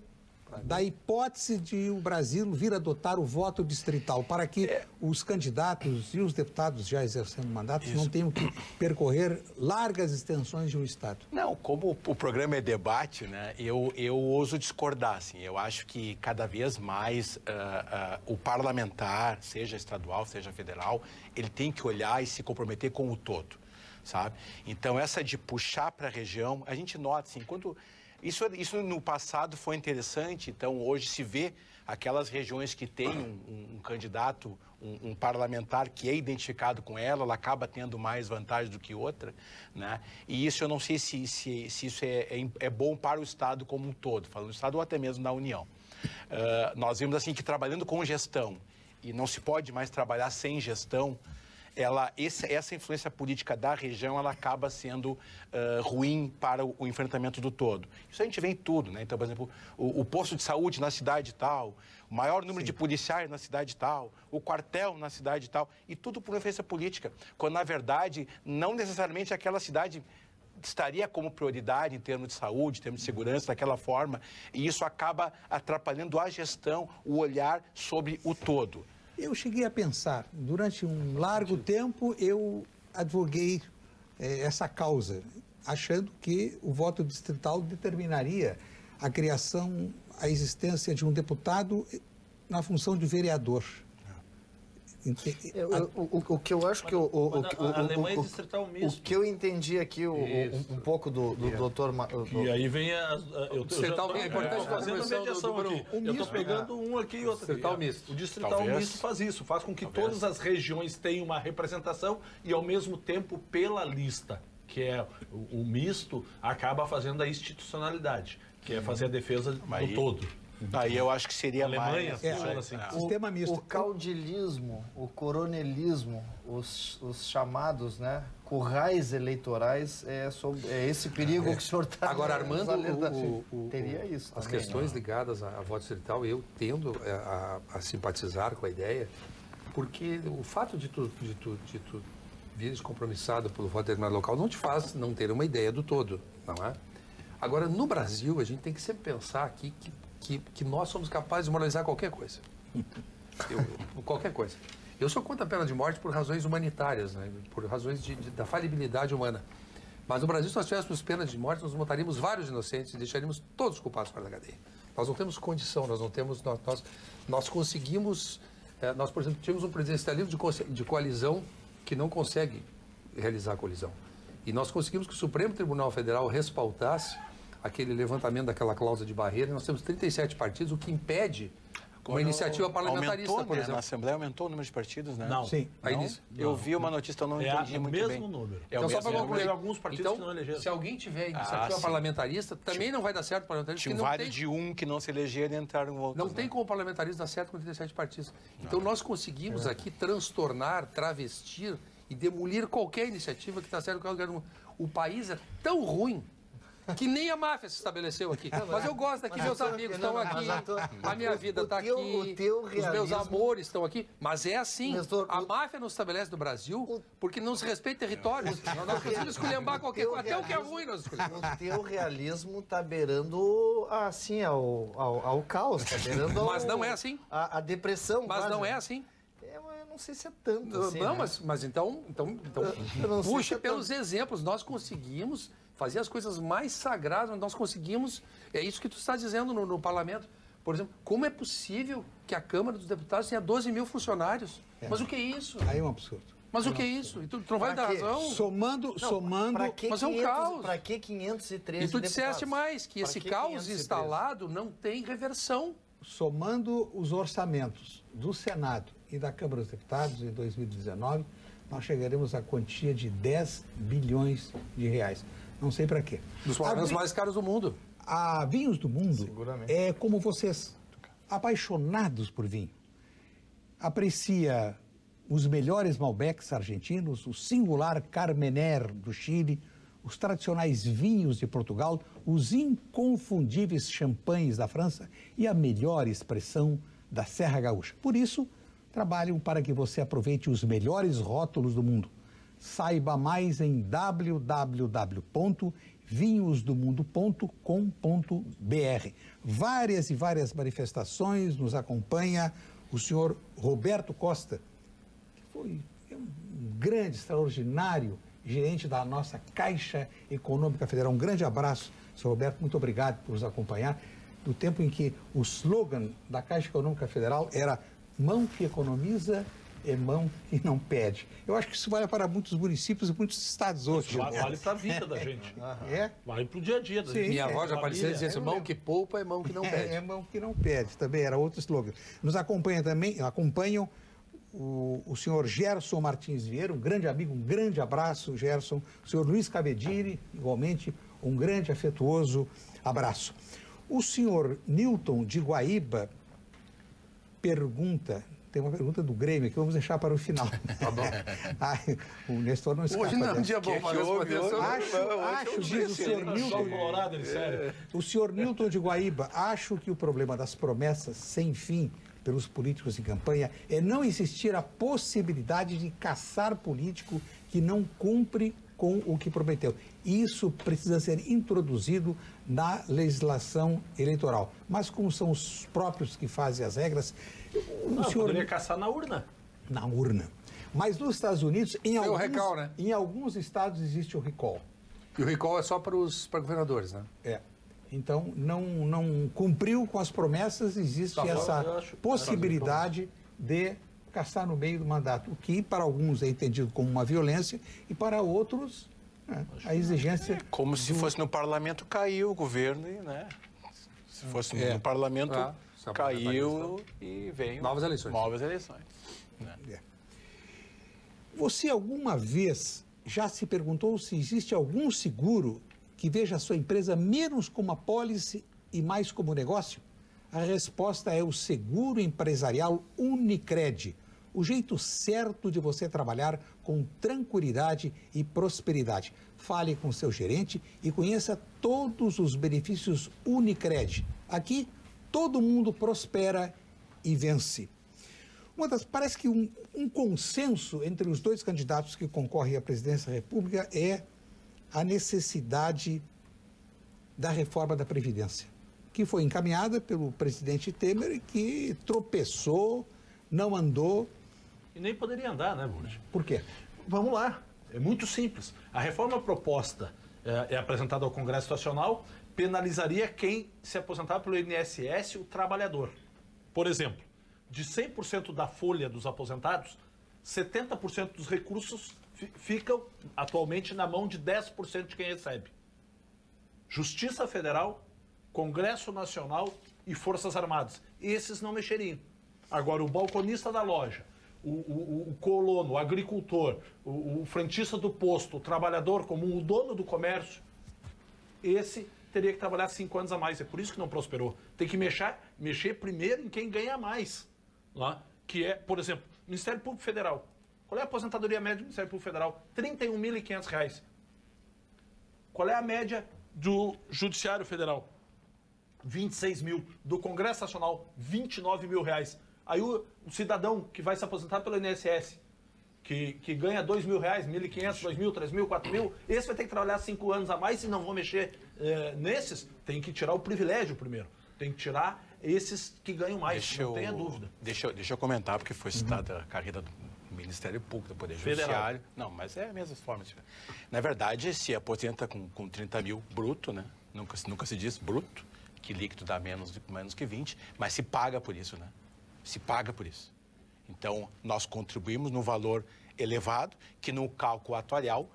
da hipótese de o Brasil vir adotar o voto distrital, para que os candidatos e os deputados já exercendo mandatos não tenham que percorrer largas extensões de um estado. Não, como o programa é debate, né, eu ouso discordar, assim. Eu acho que cada vez mais o parlamentar, seja estadual, seja federal, ele tem que olhar e se comprometer com o todo, sabe? Então, essa de puxar para a região, a gente nota, assim, quando... Isso no passado foi interessante, então hoje se vê aquelas regiões que têm um candidato, um parlamentar que é identificado com ela acaba tendo mais vantagem do que outra, né? E isso eu não sei se isso é bom para o Estado como um todo, falando do Estado ou até mesmo da União. Nós vimos assim que trabalhando com gestão, e não se pode mais trabalhar sem gestão, essa influência política da região, ela acaba sendo ruim para o enfrentamento do todo. Isso a gente vê em tudo, né? Então, por exemplo, o posto de saúde na cidade tal, o maior número de policiais na cidade tal, o quartel na cidade tal, e tudo por influência política, quando, na verdade, não necessariamente aquela cidade estaria como prioridade em termos de saúde, em termos de segurança, daquela forma, e isso acaba atrapalhando a gestão, o olhar sobre o todo. Eu cheguei a pensar, durante um largo tempo, eu advoguei essa causa, achando que o voto distrital determinaria a criação, a existência de um deputado na função de vereador. O que eu acho que a Alemanha é distrital misto. O que eu entendi aqui um pouco do doutor... E aí vem é importante fazendo a mediação aqui. Eu estou pegando um aqui e outro distrital misto. O distrital misto faz isso, faz com que todas as regiões tenham uma representação e, ao mesmo tempo, pela lista, que é o misto, acaba fazendo a institucionalidade, que é fazer a defesa do todo. Aí eu acho que seria Alemanha, mais... assim. Sistema misto. O caudilismo, o coronelismo, os chamados, né, currais eleitorais, é esse perigo que o senhor está... Agora, Armando, teria isso as também, questões né? ligadas à voto distrital, eu tendo a simpatizar com a ideia, porque o fato de tu vires compromissado pelo voto determinado local não te faz não ter uma ideia do todo, não é? Agora, no Brasil, a gente tem que sempre pensar aqui que nós somos capazes de moralizar qualquer coisa. Qualquer coisa. Eu sou contra a pena de morte por razões humanitárias, né? Por razões da falibilidade humana. Mas no Brasil, se nós tivéssemos pena de morte, nós mataríamos vários inocentes e deixaríamos todos os culpados fora da cadeia. Nós não temos condição, nós não temos... Nós conseguimos... nós, por exemplo, tínhamos um presidencialismo de coalizão que não consegue realizar a colisão. E nós conseguimos que o Supremo Tribunal Federal respaldasse aquele levantamento daquela cláusula de barreira. Nós temos 37 partidos, o que impede uma iniciativa parlamentarista, aumentou, por exemplo. Na Assembleia aumentou o número de partidos, né? Não. Sim. Eu vi uma notícia, eu não entendi muito bem. É o mesmo número. Então, só para concluir, alguns partidos que não elegeram. Se alguém tiver iniciativa parlamentarista, também não vai dar certo parlamentarista. Tinha vários de que não se elegeram e entraram outros. Não tem como parlamentarismo dar certo com 37 partidos. Então, nós conseguimos aqui transtornar, travestir e demolir qualquer iniciativa que está certo com qualquer lugar. O país é tão ruim que nem a máfia se estabeleceu aqui. Mas eu gosto daqui, meus amigos estão aqui, a minha vida está aqui, os meus amores estão aqui. Mas é assim, a máfia não se estabelece no Brasil porque não se respeita territórios. Nós conseguimos esculhambar qualquer coisa, até o que é ruim nós escolhemos. O teu realismo está beirando, assim, ao caos, está beirando Mas não é assim. A depressão. Mas não é assim. Eu não sei se é tanto assim, não, né? mas então puxa pelos exemplos. Nós conseguimos fazer as coisas mais sagradas, mas nós conseguimos... É isso que tu está dizendo no parlamento. Por exemplo, como é possível que a Câmara dos Deputados tenha 12 mil funcionários? Mas o que é isso? Aí é um absurdo. Mas o que é isso? E tu não vai dar razão? Somando... Mas é um caos. Para que 513 E tu disseste deputados? mais, que esse caos instalado não tem reversão. Somando os orçamentos do Senado e da Câmara dos Deputados em 2019, nós chegaremos à quantia de 10 bilhões de reais. Não sei para quê. Dos programas mais caros do mundo. A Vinhos do Mundo é como vocês, apaixonados por vinho. Aprecia os melhores Malbecs argentinos, o singular Carmener do Chile, os tradicionais vinhos de Portugal, os inconfundíveis champanhes da França e a melhor expressão da Serra Gaúcha. Por isso, trabalham para que você aproveite os melhores rótulos do mundo. Saiba mais em www.vinhosdomundo.com.br. Várias e várias manifestações, nos acompanha o senhor Roberto Costa, que foi um grande, extraordinário gerente da nossa Caixa Econômica Federal. Um grande abraço, senhor Roberto, muito obrigado por nos acompanhar. Do tempo em que o slogan da Caixa Econômica Federal era mão que economiza é mão que não pede. Eu acho que isso vale para muitos municípios e muitos estados hoje. Vale para a vida da gente. É? Vale para o dia a dia da gente. Minha avó já apareceu e dizia assim, mão que poupa é mão que não pede. É mão que não pede, também era outro slogan. Nos acompanham o senhor Gerson Martins Vieira, um grande amigo, um grande abraço, Gerson. O senhor Luiz Cabedini, igualmente, um grande afetuoso abraço. O senhor Newton de Guaíba pergunta... Tem uma pergunta do Grêmio que vamos deixar para o final. Tá bom? O Nestor não escapa. Hoje não é um dia bom para responder. Acho, diz o senhor Newton. O senhor Newton de Guaíba, acho que o problema das promessas sem fim pelos políticos em campanha é não existir a possibilidade de caçar político que não cumpre com o que prometeu. Isso precisa ser introduzido na legislação eleitoral. Mas como são os próprios que fazem as regras... O senhor poderia caçar na urna. Na urna. Mas nos Estados Unidos, em alguns estados existe o recall. E o recall é só para governadores, né? É. Então, não cumpriu com as promessas, existe essa possibilidade de caçar no meio do mandato, o que para alguns é entendido como uma violência e para outros a exigência... Como se fosse no parlamento, caiu o governo, né? Se fosse no parlamento, caiu e veio novas eleições. Né? Você alguma vez já se perguntou se existe algum seguro que veja a sua empresa menos como apólice e mais como negócio? A resposta é o seguro empresarial Unicred, o jeito certo de você trabalhar com tranquilidade e prosperidade. Fale com seu gerente e conheça todos os benefícios Unicred. Aqui, todo mundo prospera e vence. Parece que um consenso entre os dois candidatos que concorrem à presidência da República é a necessidade da reforma da Previdência, que foi encaminhada pelo presidente Temer e que tropeçou, não andou. E nem poderia andar, né, Burge? Por quê? Vamos lá, é muito simples. A reforma proposta é apresentada ao Congresso Nacional, penalizaria quem se aposentar pelo INSS, o trabalhador. Por exemplo, de 100% da folha dos aposentados, 70% dos recursos ficam atualmente na mão de 10% de quem recebe. Justiça Federal, Congresso Nacional e Forças Armadas. Esses não mexeriam. Agora, o balconista da loja, o colono, o agricultor, o frentista do posto, o trabalhador comum, o dono do comércio, esse teria que trabalhar 5 anos a mais. É por isso que não prosperou. Tem que mexer primeiro em quem ganha mais. Lá, que é, por exemplo, Ministério Público Federal. Qual é a aposentadoria média do Ministério Público Federal? R$ 31.500. Qual é a média do Judiciário Federal? 26 mil. Do Congresso Nacional, 29 mil reais. Aí o cidadão que vai se aposentar pelo INSS, que ganha 2 mil reais, 1.500, 2 mil, 3 mil, 4 mil, esse vai ter que trabalhar 5 anos a mais e não vão mexer nesses. Tem que tirar o privilégio primeiro. Tem que tirar esses que ganham mais, não tenha dúvida. Deixa eu comentar, porque foi citada a carreira do Ministério Público, do Poder Judiciário. Não, mas é a mesma forma. Na verdade, se aposenta com 30 mil bruto, né? Nunca se diz bruto, que líquido dá menos que 20, mas se paga por isso, né? Se paga por isso. Então, nós contribuímos no valor elevado, que no cálculo atuarial,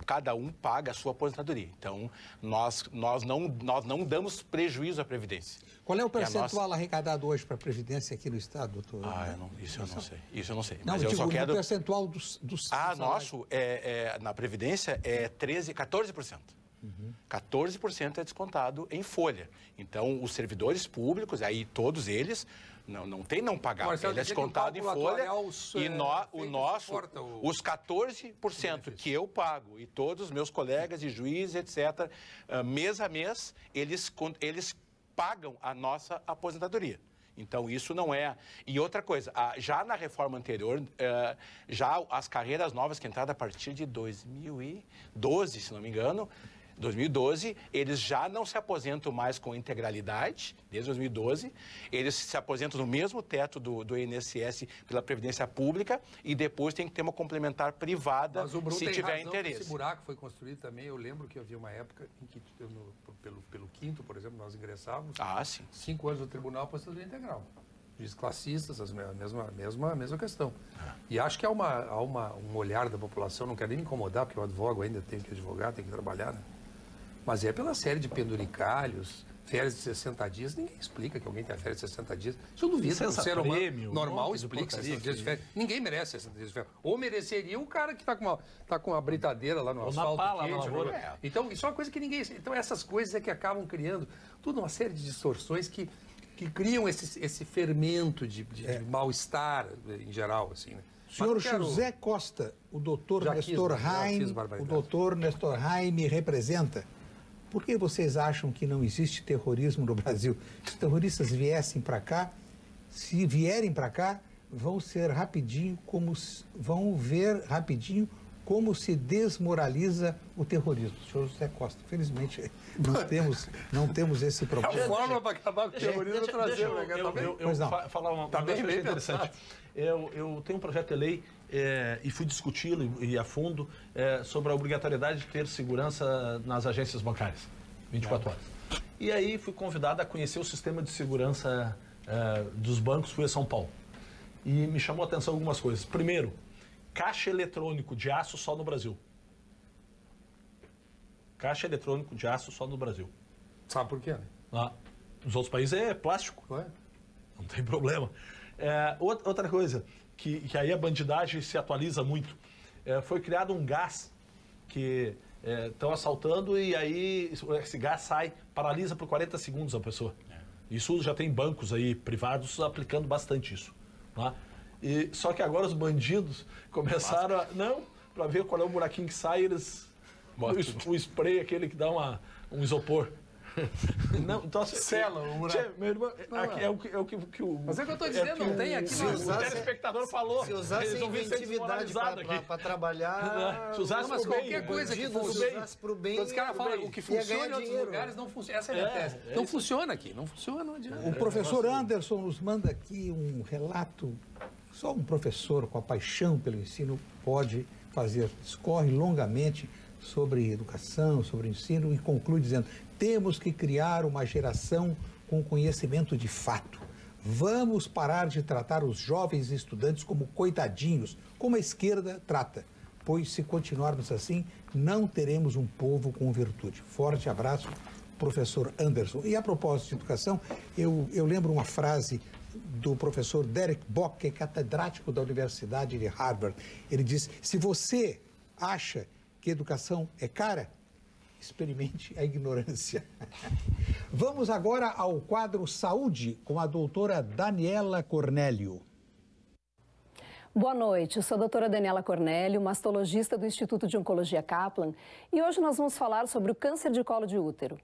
cada um paga a sua aposentadoria. Então, nós não damos prejuízo à Previdência. Qual é o percentual arrecadado hoje para a Previdência aqui no Estado, doutor? Isso eu não sei. Isso eu não sei. Não, mas eu só quero... o percentual dos nosso, na Previdência, é 14%. 14% é descontado em folha. Então, os servidores públicos, aí todos eles, não pagar. Ele é descontado em folha e os 14% que eu pago e todos os meus colegas de juízes, etc., mês a mês, eles pagam a nossa aposentadoria. Então, isso não é... E outra coisa, já na reforma anterior, já as carreiras novas que entraram a partir de 2012, se não me engano, 2012, eles já não se aposentam mais com integralidade, desde 2012, eles se aposentam no mesmo teto do INSS pela Previdência Pública e depois tem que ter uma complementar privada, se tiver interesse. Esse buraco foi construído também, eu lembro que havia uma época em que, pelo quinto, por exemplo, nós ingressávamos, 5 anos no tribunal, aposentadoria integral. Juízes classistas, a mesma questão. E acho que há um olhar da população, não quero nem me incomodar, porque eu advogo ainda, tenho que advogar, tenho que trabalhar, né? Mas é pela série de penduricalhos, férias de 60 dias, ninguém explica que alguém tem férias de 60 dias. Isso eu duvido que um ser humano normal explica 60 dias de férias. Ninguém merece 60 dias de férias. Ou mereceria o cara que está com uma britadeira lá no asfalto quente. Então, isso é uma coisa que ninguém... Então, essas coisas é que acabam criando toda uma série de distorções que criam esse fermento de mal-estar em geral, assim, né? Senhor José Costa, o doutor Nestor Heim representa. Por que vocês acham que não existe terrorismo no Brasil? Se os terroristas viessem para cá, se vierem para cá, vão ver rapidinho como se desmoraliza o terrorismo. Senhor José Costa, felizmente não temos esse problema. A forma para acabar com o terrorismo é trazer. Eu falar uma coisa interessante. Eu tenho um projeto de lei e fui discuti-lo e a fundo sobre a obrigatoriedade de ter segurança nas agências bancárias, 24 horas. E aí fui convidado a conhecer o sistema de segurança dos bancos, fui a São Paulo. e me chamou a atenção algumas coisas. Primeiro, caixa eletrônico de aço só no Brasil. Caixa eletrônico de aço só no Brasil. Sabe por quê? Nos outros países é plástico. Ué? Não tem problema. Outra coisa, que aí a bandidagem se atualiza muito. Foi criado um gás que estão assaltando e aí esse gás sai, paralisa por 40 segundos a pessoa. Isso já tem bancos aí privados aplicando bastante isso. Tá? Só que agora os bandidos começaram a... Não, para ver qual é o buraquinho que sai, eles... O spray, aquele que dá um isopor. Não, então, Sela o buraco. Meu irmão, é o que o... Mas é o que eu estou dizendo, não tem aqui. O telespectador falou. Se usasse inventividade para trabalhar... Se usasse mas qualquer coisa que usasse para o bem... Os caras falam, o que funciona em outros lugares não funciona. Essa é a minha tese. Não funciona aqui, não funciona, não adianta. O professor Anderson nos manda aqui um relato. Só um professor com a paixão pelo ensino pode fazer. Discorre longamente sobre educação, sobre ensino e conclui dizendo: temos que criar uma geração com conhecimento de fato. Vamos parar de tratar os jovens estudantes como coitadinhos, como a esquerda trata, pois se continuarmos assim, não teremos um povo com virtude. Forte abraço, professor Anderson. E a propósito de educação, eu lembro uma frase do professor Derek Bock, que é catedrático da Universidade de Harvard. Ele diz: se você acha que educação é cara, experimente a ignorância. Vamos agora ao quadro Saúde com a doutora Daniela Cornélio. Boa noite, eu sou a doutora Daniela Cornélio, mastologista do Instituto de Oncologia Kaplan, e hoje nós vamos falar sobre o câncer de colo de útero.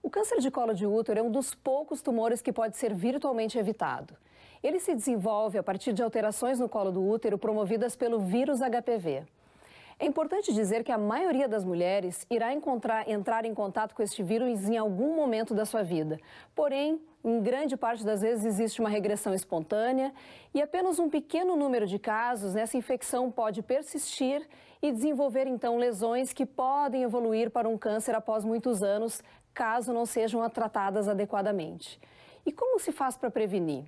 O câncer de colo de útero é um dos poucos tumores que pode ser virtualmente evitado. Ele se desenvolve a partir de alterações no colo do útero promovidas pelo vírus HPV. É importante dizer que a maioria das mulheres irá entrar em contato com este vírus em algum momento da sua vida. Porém, em grande parte das vezes existe uma regressão espontânea e apenas um pequeno número de casos essa infecção pode persistir e desenvolver então lesões que podem evoluir para um câncer após muitos anos, caso não sejam tratadas adequadamente. E como se faz para prevenir?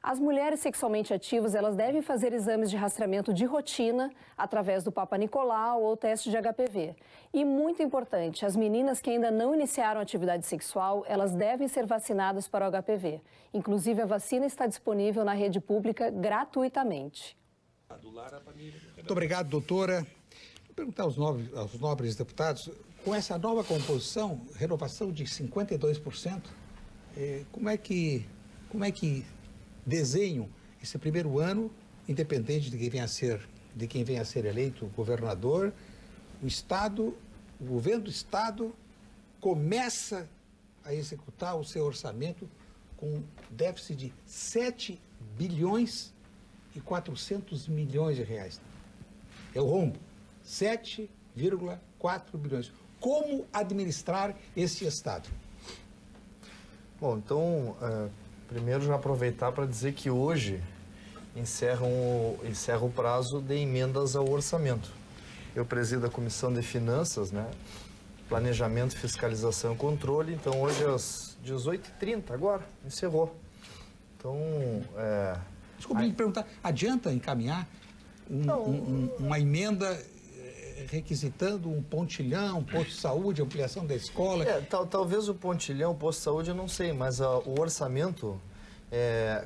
As mulheres sexualmente ativas, elas devem fazer exames de rastreamento de rotina através do Papa Nicolau ou teste de HPV. E muito importante, as meninas que ainda não iniciaram atividade sexual, elas devem ser vacinadas para o HPV. Inclusive, a vacina está disponível na rede pública gratuitamente. Muito obrigado, doutora. Vou perguntar aos nobres deputados, com essa nova composição, renovação de 52%, como é que desenham esse primeiro ano, independente de quem venha a ser eleito governador, o governo do Estado começa a executar o seu orçamento com déficit de 7 bilhões e 400 milhões de reais. É o rombo, 7,4 bilhões. Como administrar esse Estado? Bom, então... Primeiro, já aproveitar para dizer que hoje encerra o prazo de emendas ao orçamento. Eu presido a Comissão de Finanças, né? Planejamento, Fiscalização e Controle. Então, hoje às 18h30, agora, encerrou. Então, Desculpa me perguntar, adianta encaminhar uma emenda requisitando um pontilhão, um posto de saúde, ampliação da escola? Talvez o pontilhão, o posto de saúde, eu não sei, mas o orçamento,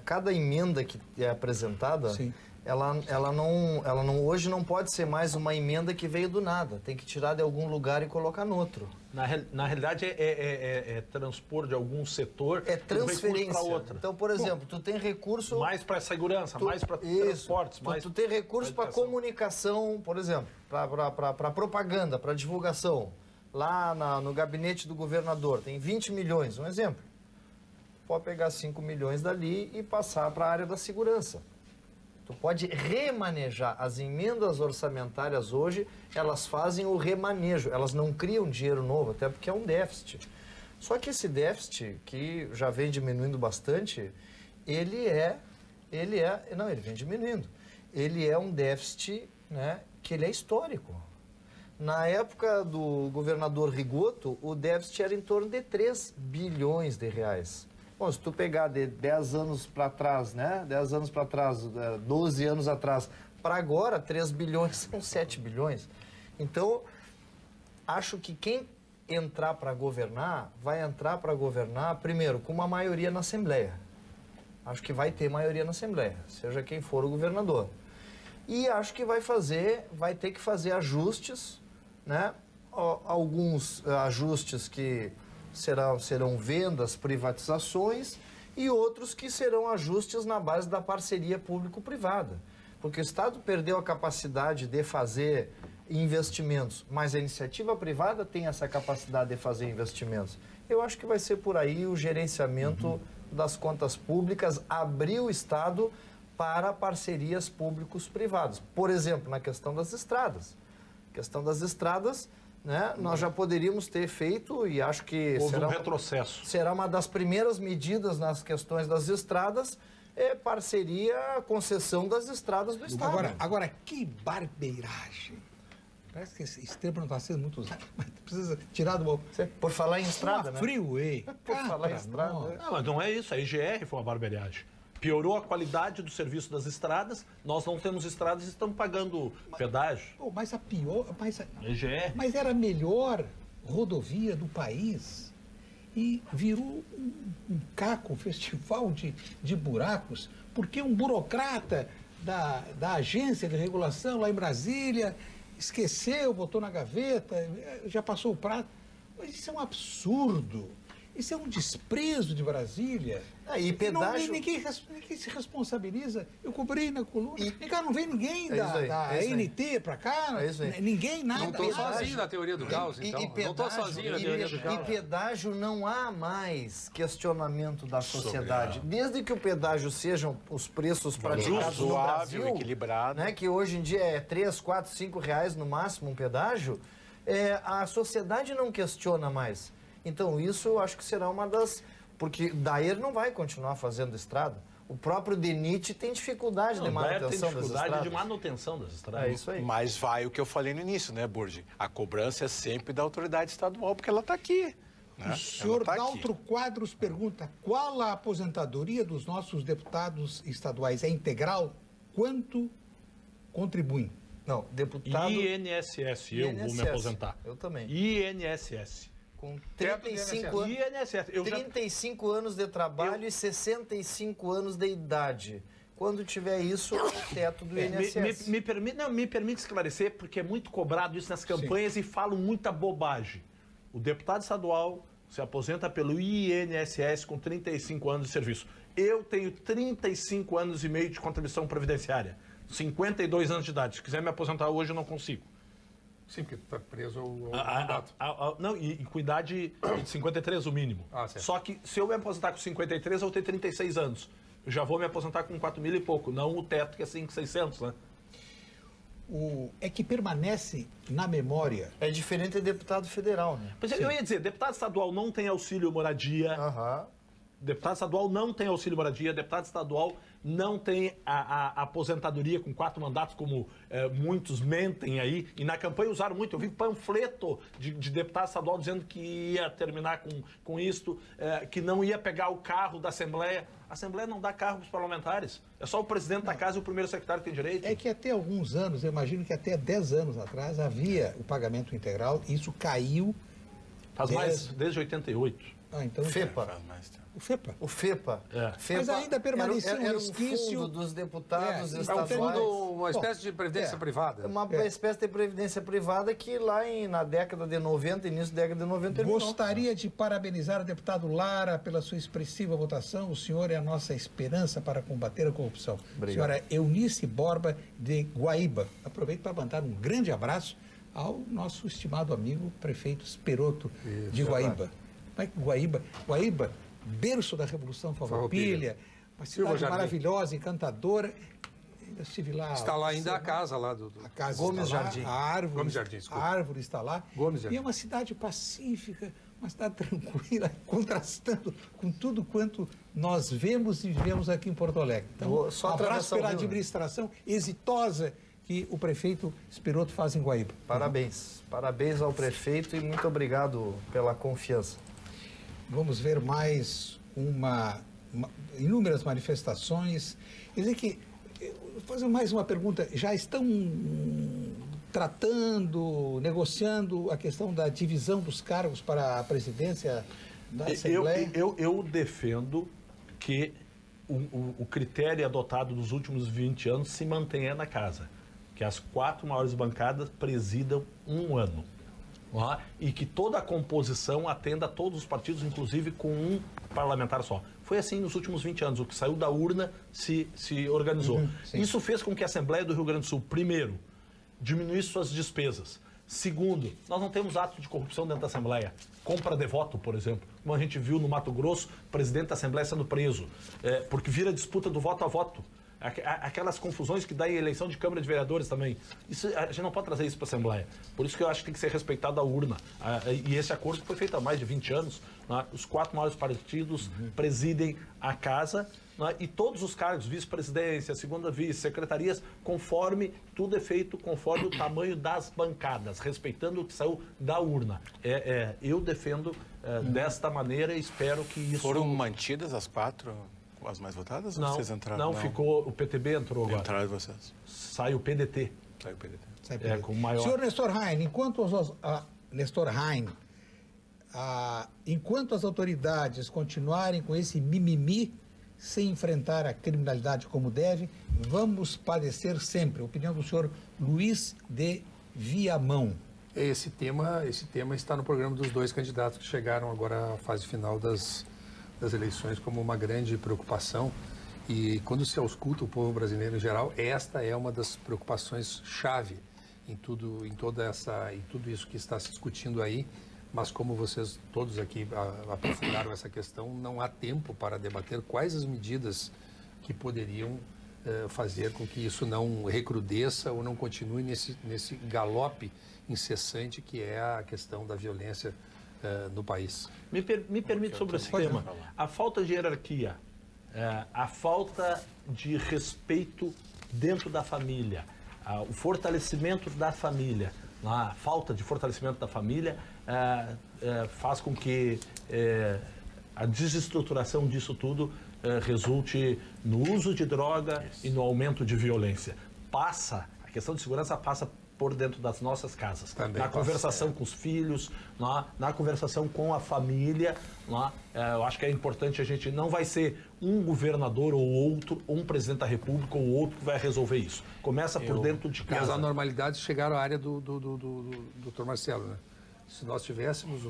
cada emenda que é apresentada, sim, ela não, hoje não pode ser mais uma emenda que veio do nada, tem que tirar de algum lugar e colocar no outro. Na realidade, é transpor de algum setor transferência para outro. Então, por exemplo, tu tem recurso... Mais para segurança, mais para transportes. Tu tem recurso para comunicação, por exemplo, para propaganda, para divulgação. Lá no gabinete do governador tem 20 milhões, um exemplo. Pode pegar 5 milhões dali e passar para a área da segurança. Tu pode remanejar. As emendas orçamentárias hoje, elas fazem o remanejo. Elas não criam dinheiro novo, até porque é um déficit. Só que esse déficit, que já vem diminuindo bastante, ele vem diminuindo. Ele é um déficit, né, que ele é histórico. Na época do governador Rigoto, o déficit era em torno de 3 bilhões de reais. Bom, se tu pegar de 10 anos para trás, né? 10 anos para trás, 12 anos atrás, para agora, 3 bilhões são 7 bilhões. Então, acho que quem entrar para governar, vai entrar para governar, primeiro, com uma maioria na Assembleia. Acho que vai ter maioria na Assembleia, seja quem for o governador. E acho que vai ter que fazer ajustes, né? Alguns ajustes que serão vendas, privatizações, e outros que serão ajustes na base da parceria público-privada. Porque o Estado perdeu a capacidade de fazer investimentos, mas a iniciativa privada tem essa capacidade de fazer investimentos. Eu acho que vai ser por aí o gerenciamento das contas públicas, abrir o Estado para parcerias públicos-privados. Por exemplo, na questão das estradas. Questão das estradas, né, nós já poderíamos ter feito, e acho que houve um retrocesso. Será uma das primeiras medidas nas questões das estradas, parceria, concessão das estradas do Estado. Agora que barbeiragem. Parece que esse termo não está sendo muito usado, mas precisa tirar do... Por falar em estrada, né? Freeway. Por falar em estrada. Não, mas não é isso, a IGR foi uma barbeiragem. Piorou a qualidade do serviço das estradas, nós não temos estradas e estamos pagando pedágio. Mas a pior... IGR. Mas era a melhor rodovia do país e virou um caco, um festival de buracos, porque um burocrata da agência de regulação lá em Brasília esqueceu, botou na gaveta, já passou o prato. Mas isso é um absurdo. Isso é um desprezo de Brasília. E pedágio... Ninguém se responsabiliza. Eu cobri na coluna. Não vem ninguém da ANT para cá. Ninguém, nada. Não estou sozinho na teoria do caos, então. Não estou sozinho na teoria do caos. E pedágio não há mais questionamento da sociedade. Desde que o pedágio sejam os preços praticados no Brasil, equilibrado, né, que hoje em dia é 3, 4, 5 reais no máximo um pedágio, a sociedade não questiona mais. Então, isso eu acho que será uma das... Porque Daer não vai continuar fazendo estrada. O próprio DENIT tem dificuldade de manutenção das estradas. Tem dificuldade de manutenção das estradas. É isso aí. Mas vai o que eu falei no início, né, Burdi? A cobrança é sempre da autoridade estadual, porque ela está aqui. Né? O senhor Daltro Quadros pergunta, qual a aposentadoria dos nossos deputados estaduais? É integral? Quanto contribuem? Não, deputado... INSS, eu vou me aposentar. Eu também. INSS. Com 35 anos, INSS. 35 anos de trabalho e 65 anos de idade. Quando tiver isso, é o teto do INSS. Me permite esclarecer, porque é muito cobrado isso nas campanhas. Sim. E falam muita bobagem. O deputado estadual se aposenta pelo INSS com 35 anos de serviço. Eu tenho 35 anos e meio de contribuição previdenciária. 52 anos de idade. Se quiser me aposentar hoje, eu não consigo. Sim, porque está preso ao mandato. Não, e com idade de 53 o mínimo. Só que se eu me aposentar com 53, eu vou ter 36 anos. Eu já vou me aposentar com 4 mil e pouco, não o teto que é 5.600, né? É que permanece na memória. É diferente de deputado federal, né? Pois eu ia dizer, deputado estadual não tem auxílio moradia. Deputado estadual não tem auxílio moradia, deputado estadual não tem a aposentadoria com 4 mandatos, como muitos mentem aí. E na campanha usaram muito. Eu vi panfleto de deputado estadual dizendo que ia terminar com isto, que não ia pegar o carro da Assembleia. A Assembleia não dá carro para os parlamentares. É só o presidente da casa e o primeiro secretário que tem direito. É que até alguns anos, eu imagino que até 10 anos atrás, havia o pagamento integral. Isso caiu... Faz mais, desde 88. Então FEPA. O FEPA. O FEPA. Mas ainda permanecia um resquício fundo dos deputados estaduais. É um fundo, uma espécie de previdência privada. Uma espécie de previdência privada que lá na década de 90, início da década de 90... Gostaria de parabenizar o deputado Lara pela sua expressiva votação. O senhor é a nossa esperança para combater a corrupção. Obrigado. Senhora Eunice Borba de Guaíba. Aproveito para mandar um grande abraço ao nosso estimado amigo prefeito Speroto de Guaíba. Guaíba, berço da Revolução Farroupilha, uma cidade maravilhosa, encantadora. Ainda estive lá. Está lá ainda a casa lá a casa Gomes Jardim. A árvore, Gomes Jardim, a árvore está lá. Gomes Jardim. E é uma cidade pacífica, uma cidade tranquila, contrastando com tudo quanto nós vemos e vivemos aqui em Porto Alegre. Então, um abraço pela administração exitosa que o prefeito Speroto faz em Guaíba. Parabéns. Parabéns ao prefeito e muito obrigado pela confiança. Vamos ver mais inúmeras manifestações. Quer dizer que, vou fazer mais uma pergunta, já estão tratando, negociando a questão da divisão dos cargos para a presidência da Assembleia? Eu defendo que o critério adotado nos últimos 20 anos se mantenha na casa, que as 4 maiores bancadas presidam um ano. E que toda a composição atenda a todos os partidos, inclusive com um parlamentar só. Foi assim nos últimos 20 anos. O que saiu da urna se organizou. Isso fez com que a Assembleia do Rio Grande do Sul, primeiro, diminuísse suas despesas. Segundo, nós não temos atos de corrupção dentro da Assembleia. Compra de voto, por exemplo. Como a gente viu no Mato Grosso, o presidente da Assembleia sendo preso. Porque vira disputa do voto a voto. Aquelas confusões que dá em eleição de Câmara de Vereadores também. Isso, a gente não pode trazer isso para a Assembleia. Por isso que eu acho que tem que ser respeitada a urna. E esse acordo foi feito há mais de 20 anos. Os 4 maiores partidos presidem a casa. E todos os cargos, vice-presidência, segunda vice, secretarias, conforme tudo é feito, conforme o tamanho das bancadas, respeitando o que saiu da urna. Eu defendo desta maneira e espero que isso... Foram mantidas as 4... as mais votadas? Não, vocês entraram? Não, ficou... O PTB entrou agora. Entraram vocês. Sai o PDT. Sai o PDT. Com maior... Senhor Nestor Hein, enquanto as autoridades continuarem com esse mimimi, sem enfrentar a criminalidade como deve, vamos padecer sempre. Opinião do senhor Luiz de Viamão. Esse tema está no programa dos 2 candidatos que chegaram agora à fase final das eleições como uma grande preocupação. E quando se ausculta o povo brasileiro em geral, esta é uma das preocupações chave em tudo isso que está se discutindo aí. Mas como vocês todos aqui aprofundaram essa questão, não há tempo para debater quais as medidas que poderiam fazer com que isso não recrudesça ou não continue nesse galope incessante que é a questão da violência no país. Me permite sobre esse tema. A falta de hierarquia, a falta de respeito dentro da família, o fortalecimento da família, a falta de fortalecimento da família faz com que a desestruturação disso tudo resulte no uso de droga e no aumento de violência. A questão de segurança passa por dentro das nossas casas, na conversação com os filhos, na conversação com a família. Eu acho que é importante, a gente não vai ser um governador ou outro, um presidente da República ou outro que vai resolver isso. Começa por dentro de casa. E as anormalidades chegaram à área do Dr. Marcelo, né? Se nós tivéssemos,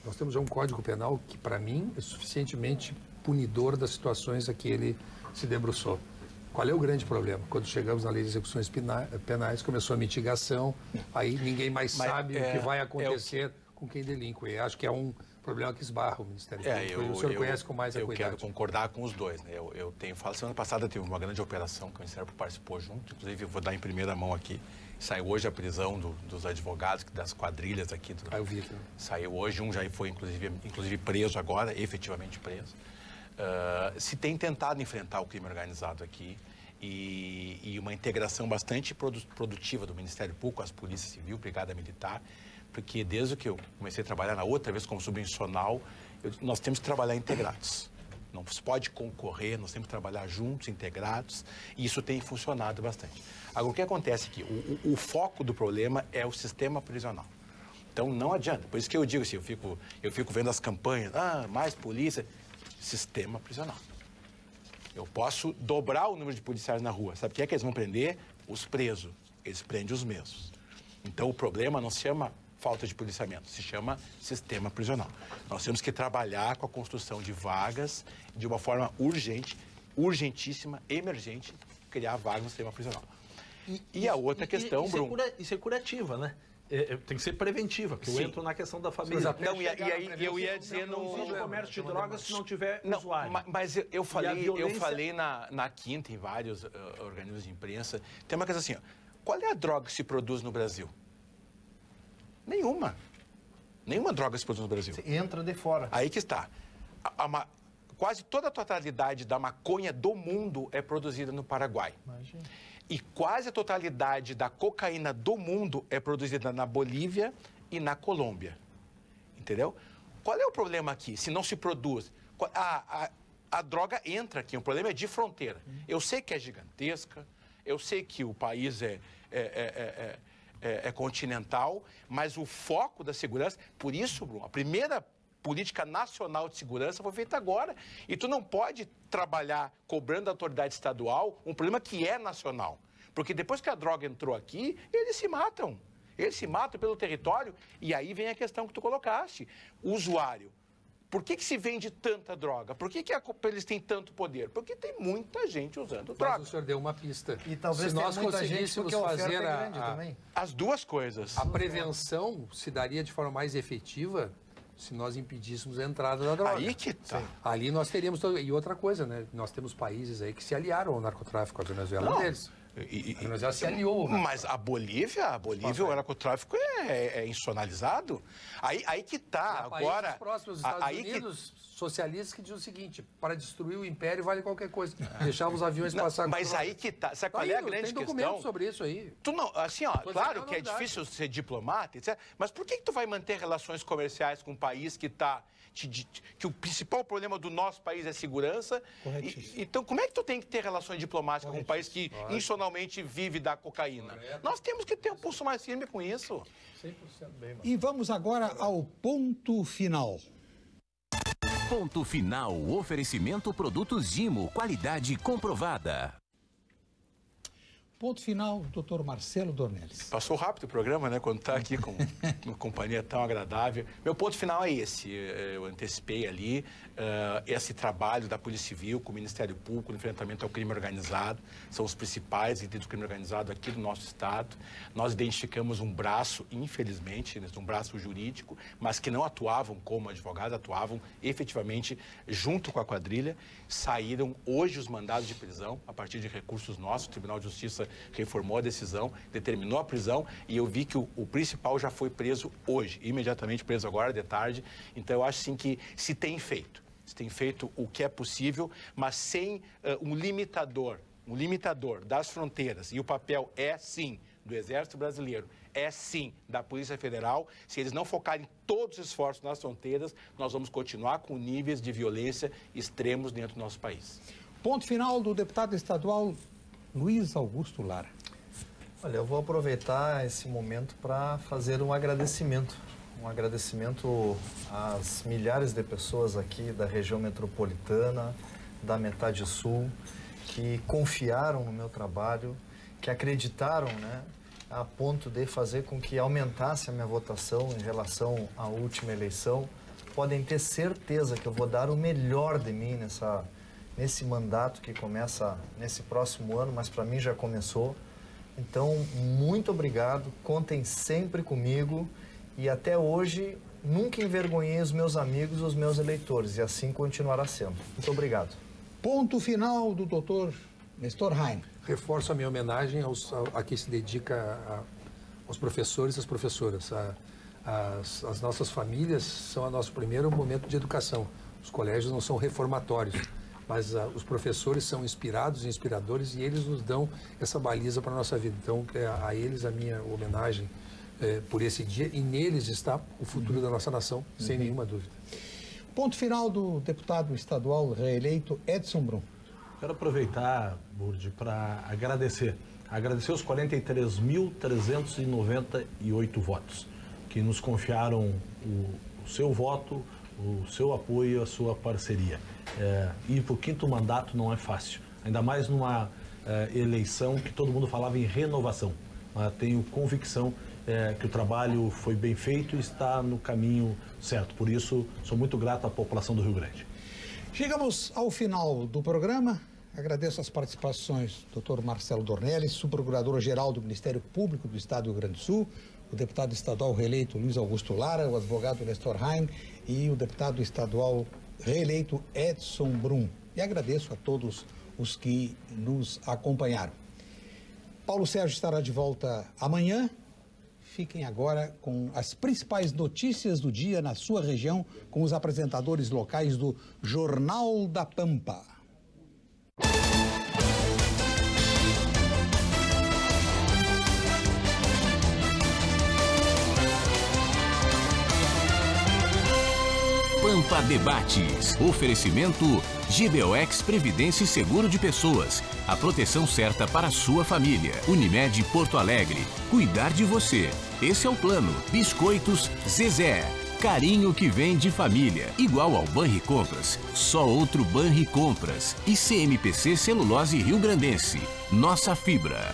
nós temos já um Código Penal que, para mim, é suficientemente punidor das situações a que ele se debruçou. Qual é o grande problema? Quando chegamos na lei de execuções penais, começou a mitigação, aí ninguém mais sabe o que vai acontecer com quem delinque. Eu acho que é um problema que esbarra o Ministério Público. O senhor conhece com mais acuidade. Eu quero concordar com os dois. Né? Eu falo, semana passada teve uma grande operação que o Ministério Público participou junto, inclusive eu vou dar em primeira mão aqui. Saiu hoje a prisão dos advogados das quadrilhas aqui. Eu vi. Saiu hoje, um já foi inclusive preso agora, efetivamente preso. Se tem tentado enfrentar o crime organizado aqui e uma integração bastante produtiva do Ministério Público, as polícias civil, brigada militar, porque desde que eu comecei a trabalhar na outra vez como subinstitucional, nós temos que trabalhar integrados. Não se pode concorrer, nós temos que trabalhar juntos, integrados, e isso tem funcionado bastante. Agora, o que acontece aqui? O foco do problema é o sistema prisional. Então, não adianta. Por isso que eu digo assim, eu fico vendo as campanhas, mais polícia, sistema prisional. Eu posso dobrar o número de policiais na rua. Sabe o que é que eles vão prender? Os presos. Eles prendem os mesmos. Então, o problema não se chama falta de policiamento, se chama sistema prisional. Nós temos que trabalhar com a construção de vagas de uma forma urgente, urgentíssima, emergente, criar vagas no sistema prisional. E a outra questão, Bruno... Isso é curativa, né? Tem que ser preventiva, porque eu entro na questão da família. Não, e aí eu ia dizer no comércio de drogas se não tiver usuário. Mas eu falei na quinta, em vários organismos de imprensa, tem uma coisa assim, qual é a droga que se produz no Brasil? Nenhuma. Nenhuma droga se produz no Brasil. Você entra de fora. Aí que está. Quase toda a totalidade da maconha do mundo é produzida no Paraguai. Imagina. E quase a totalidade da cocaína do mundo é produzida na Bolívia e na Colômbia. Entendeu? Qual é o problema aqui? Se não se produz, A droga entra aqui, o problema é de fronteira. Eu sei que é gigantesca, eu sei que o país é continental, mas o foco da segurança, por isso, Bruno, a primeira política nacional de segurança foi feita agora. E tu não pode trabalhar cobrando da autoridade estadual um problema que é nacional. Porque depois que a droga entrou aqui, eles se matam. Eles se matam pelo território. E aí vem a questão que tu colocaste. O usuário. Por que se vende tanta droga? Por que eles têm tanto poder? Porque tem muita gente usando droga. Mas o senhor deu uma pista. E talvez se nós conseguíssemos fazer as duas coisas. A prevenção se daria de forma mais efetiva se nós impedíssemos a entrada da droga. Aí que tá. Ali nós teríamos... E outra coisa, né? Nós temos países aí que se aliaram ao narcotráfico. A Venezuela é um deles. A Venezuela se aliou. Mas a Bolívia, o narcotráfico é institucionalizado. Aí que tá. Agora, próximos, os Estados Unidos, socialistas, que dizem o seguinte: para destruir o império vale qualquer coisa. Deixar os aviões passar. Mas aí que tá. Sabe qual é a grande questão? Tem documento sobre isso aí. Tu não, assim, ó, claro que é difícil ser diplomata, etc. Mas por que tu vai manter relações comerciais com um país que tá... que o principal problema do nosso país é segurança? Então, como é que tu tem que ter relações diplomáticas com um país que institucionalmente vive da cocaína? Nós temos que ter um pulso mais firme com isso. 100% bem, mano. E vamos agora ao ponto final. Ponto final. Oferecimento produtos Gimo. Qualidade comprovada. Ponto final, doutor Marcelo Dornelles. Passou rápido o programa, né? Quando está aqui com uma companhia tão agradável. Meu ponto final é esse. Eu antecipei ali esse trabalho da Polícia Civil com o Ministério Público no enfrentamento ao crime organizado. São os principais itens do crime organizado aqui do nosso estado. Nós identificamos um braço, infelizmente, um braço jurídico, mas que não atuavam como advogados, atuavam efetivamente junto com a quadrilha. Saíram hoje os mandados de prisão a partir de recursos nossos. O Tribunal de Justiça reformou a decisão, determinou a prisão e eu vi que o principal já foi preso hoje, imediatamente preso agora de tarde. Então eu acho sim que se tem feito o que é possível, mas sem um limitador das fronteiras. E o papel é sim do Exército Brasileiro, é sim da Polícia Federal. Se eles não focarem todos os esforços nas fronteiras, nós vamos continuar com níveis de violência extremos dentro do nosso país. Ponto final do deputado estadual Luiz Augusto Lara. Olha, eu vou aproveitar esse momento para fazer um agradecimento às milhares de pessoas aqui da região metropolitana, da metade sul, que confiaram no meu trabalho, que acreditaram, né, a ponto de fazer com que aumentasse a minha votação em relação à última eleição. Podem ter certeza que eu vou dar o melhor de mim nesse mandato que começa nesse próximo ano, mas para mim já começou. Então, muito obrigado, contem sempre comigo e até hoje nunca envergonhei os meus amigos, os meus eleitores, e assim continuará sendo. Muito obrigado. Ponto final do doutor Nestor Heim. Reforço a minha homenagem a quem se dedica aos professores e às professoras. As nossas famílias são o nosso primeiro momento de educação. Os colégios não são reformatórios, mas os professores são inspirados e inspiradores e eles nos dão essa baliza para a nossa vida. Então, a eles a minha homenagem por esse dia e neles está o futuro da nossa nação, sem nenhuma dúvida. Ponto final do deputado estadual reeleito Edson Brum. Quero aproveitar, Burdi, para agradecer os 43.398 votos que nos confiaram o seu voto, o seu apoio, a sua parceria. Ir para o 5º mandato não é fácil, ainda mais numa eleição que todo mundo falava em renovação. Tenho convicção que o trabalho foi bem feito e está no caminho certo. Por isso, sou muito grato à população do Rio Grande. Chegamos ao final do programa. Agradeço as participações do Dr. Marcelo Dornelles, subprocurador-geral do Ministério Público do Estado do Rio Grande do Sul, o deputado estadual reeleito Luiz Augusto Lara, o advogado Nestor Heim e o deputado estadual reeleito Edson Brum. E agradeço a todos os que nos acompanharam. Paulo Sérgio estará de volta amanhã. Fiquem agora com as principais notícias do dia na sua região, com os apresentadores locais do Jornal da Pampa. Pampa Debates. Oferecimento GBOX Previdência e Seguro de Pessoas. A proteção certa para a sua família. Unimed Porto Alegre. Cuidar de você. Esse é o plano. Biscoitos Zezé. Carinho que vem de família. Igual ao Banricompras. Só outro Banricompras. E CMPC Celulose Rio Grandense. Nossa fibra.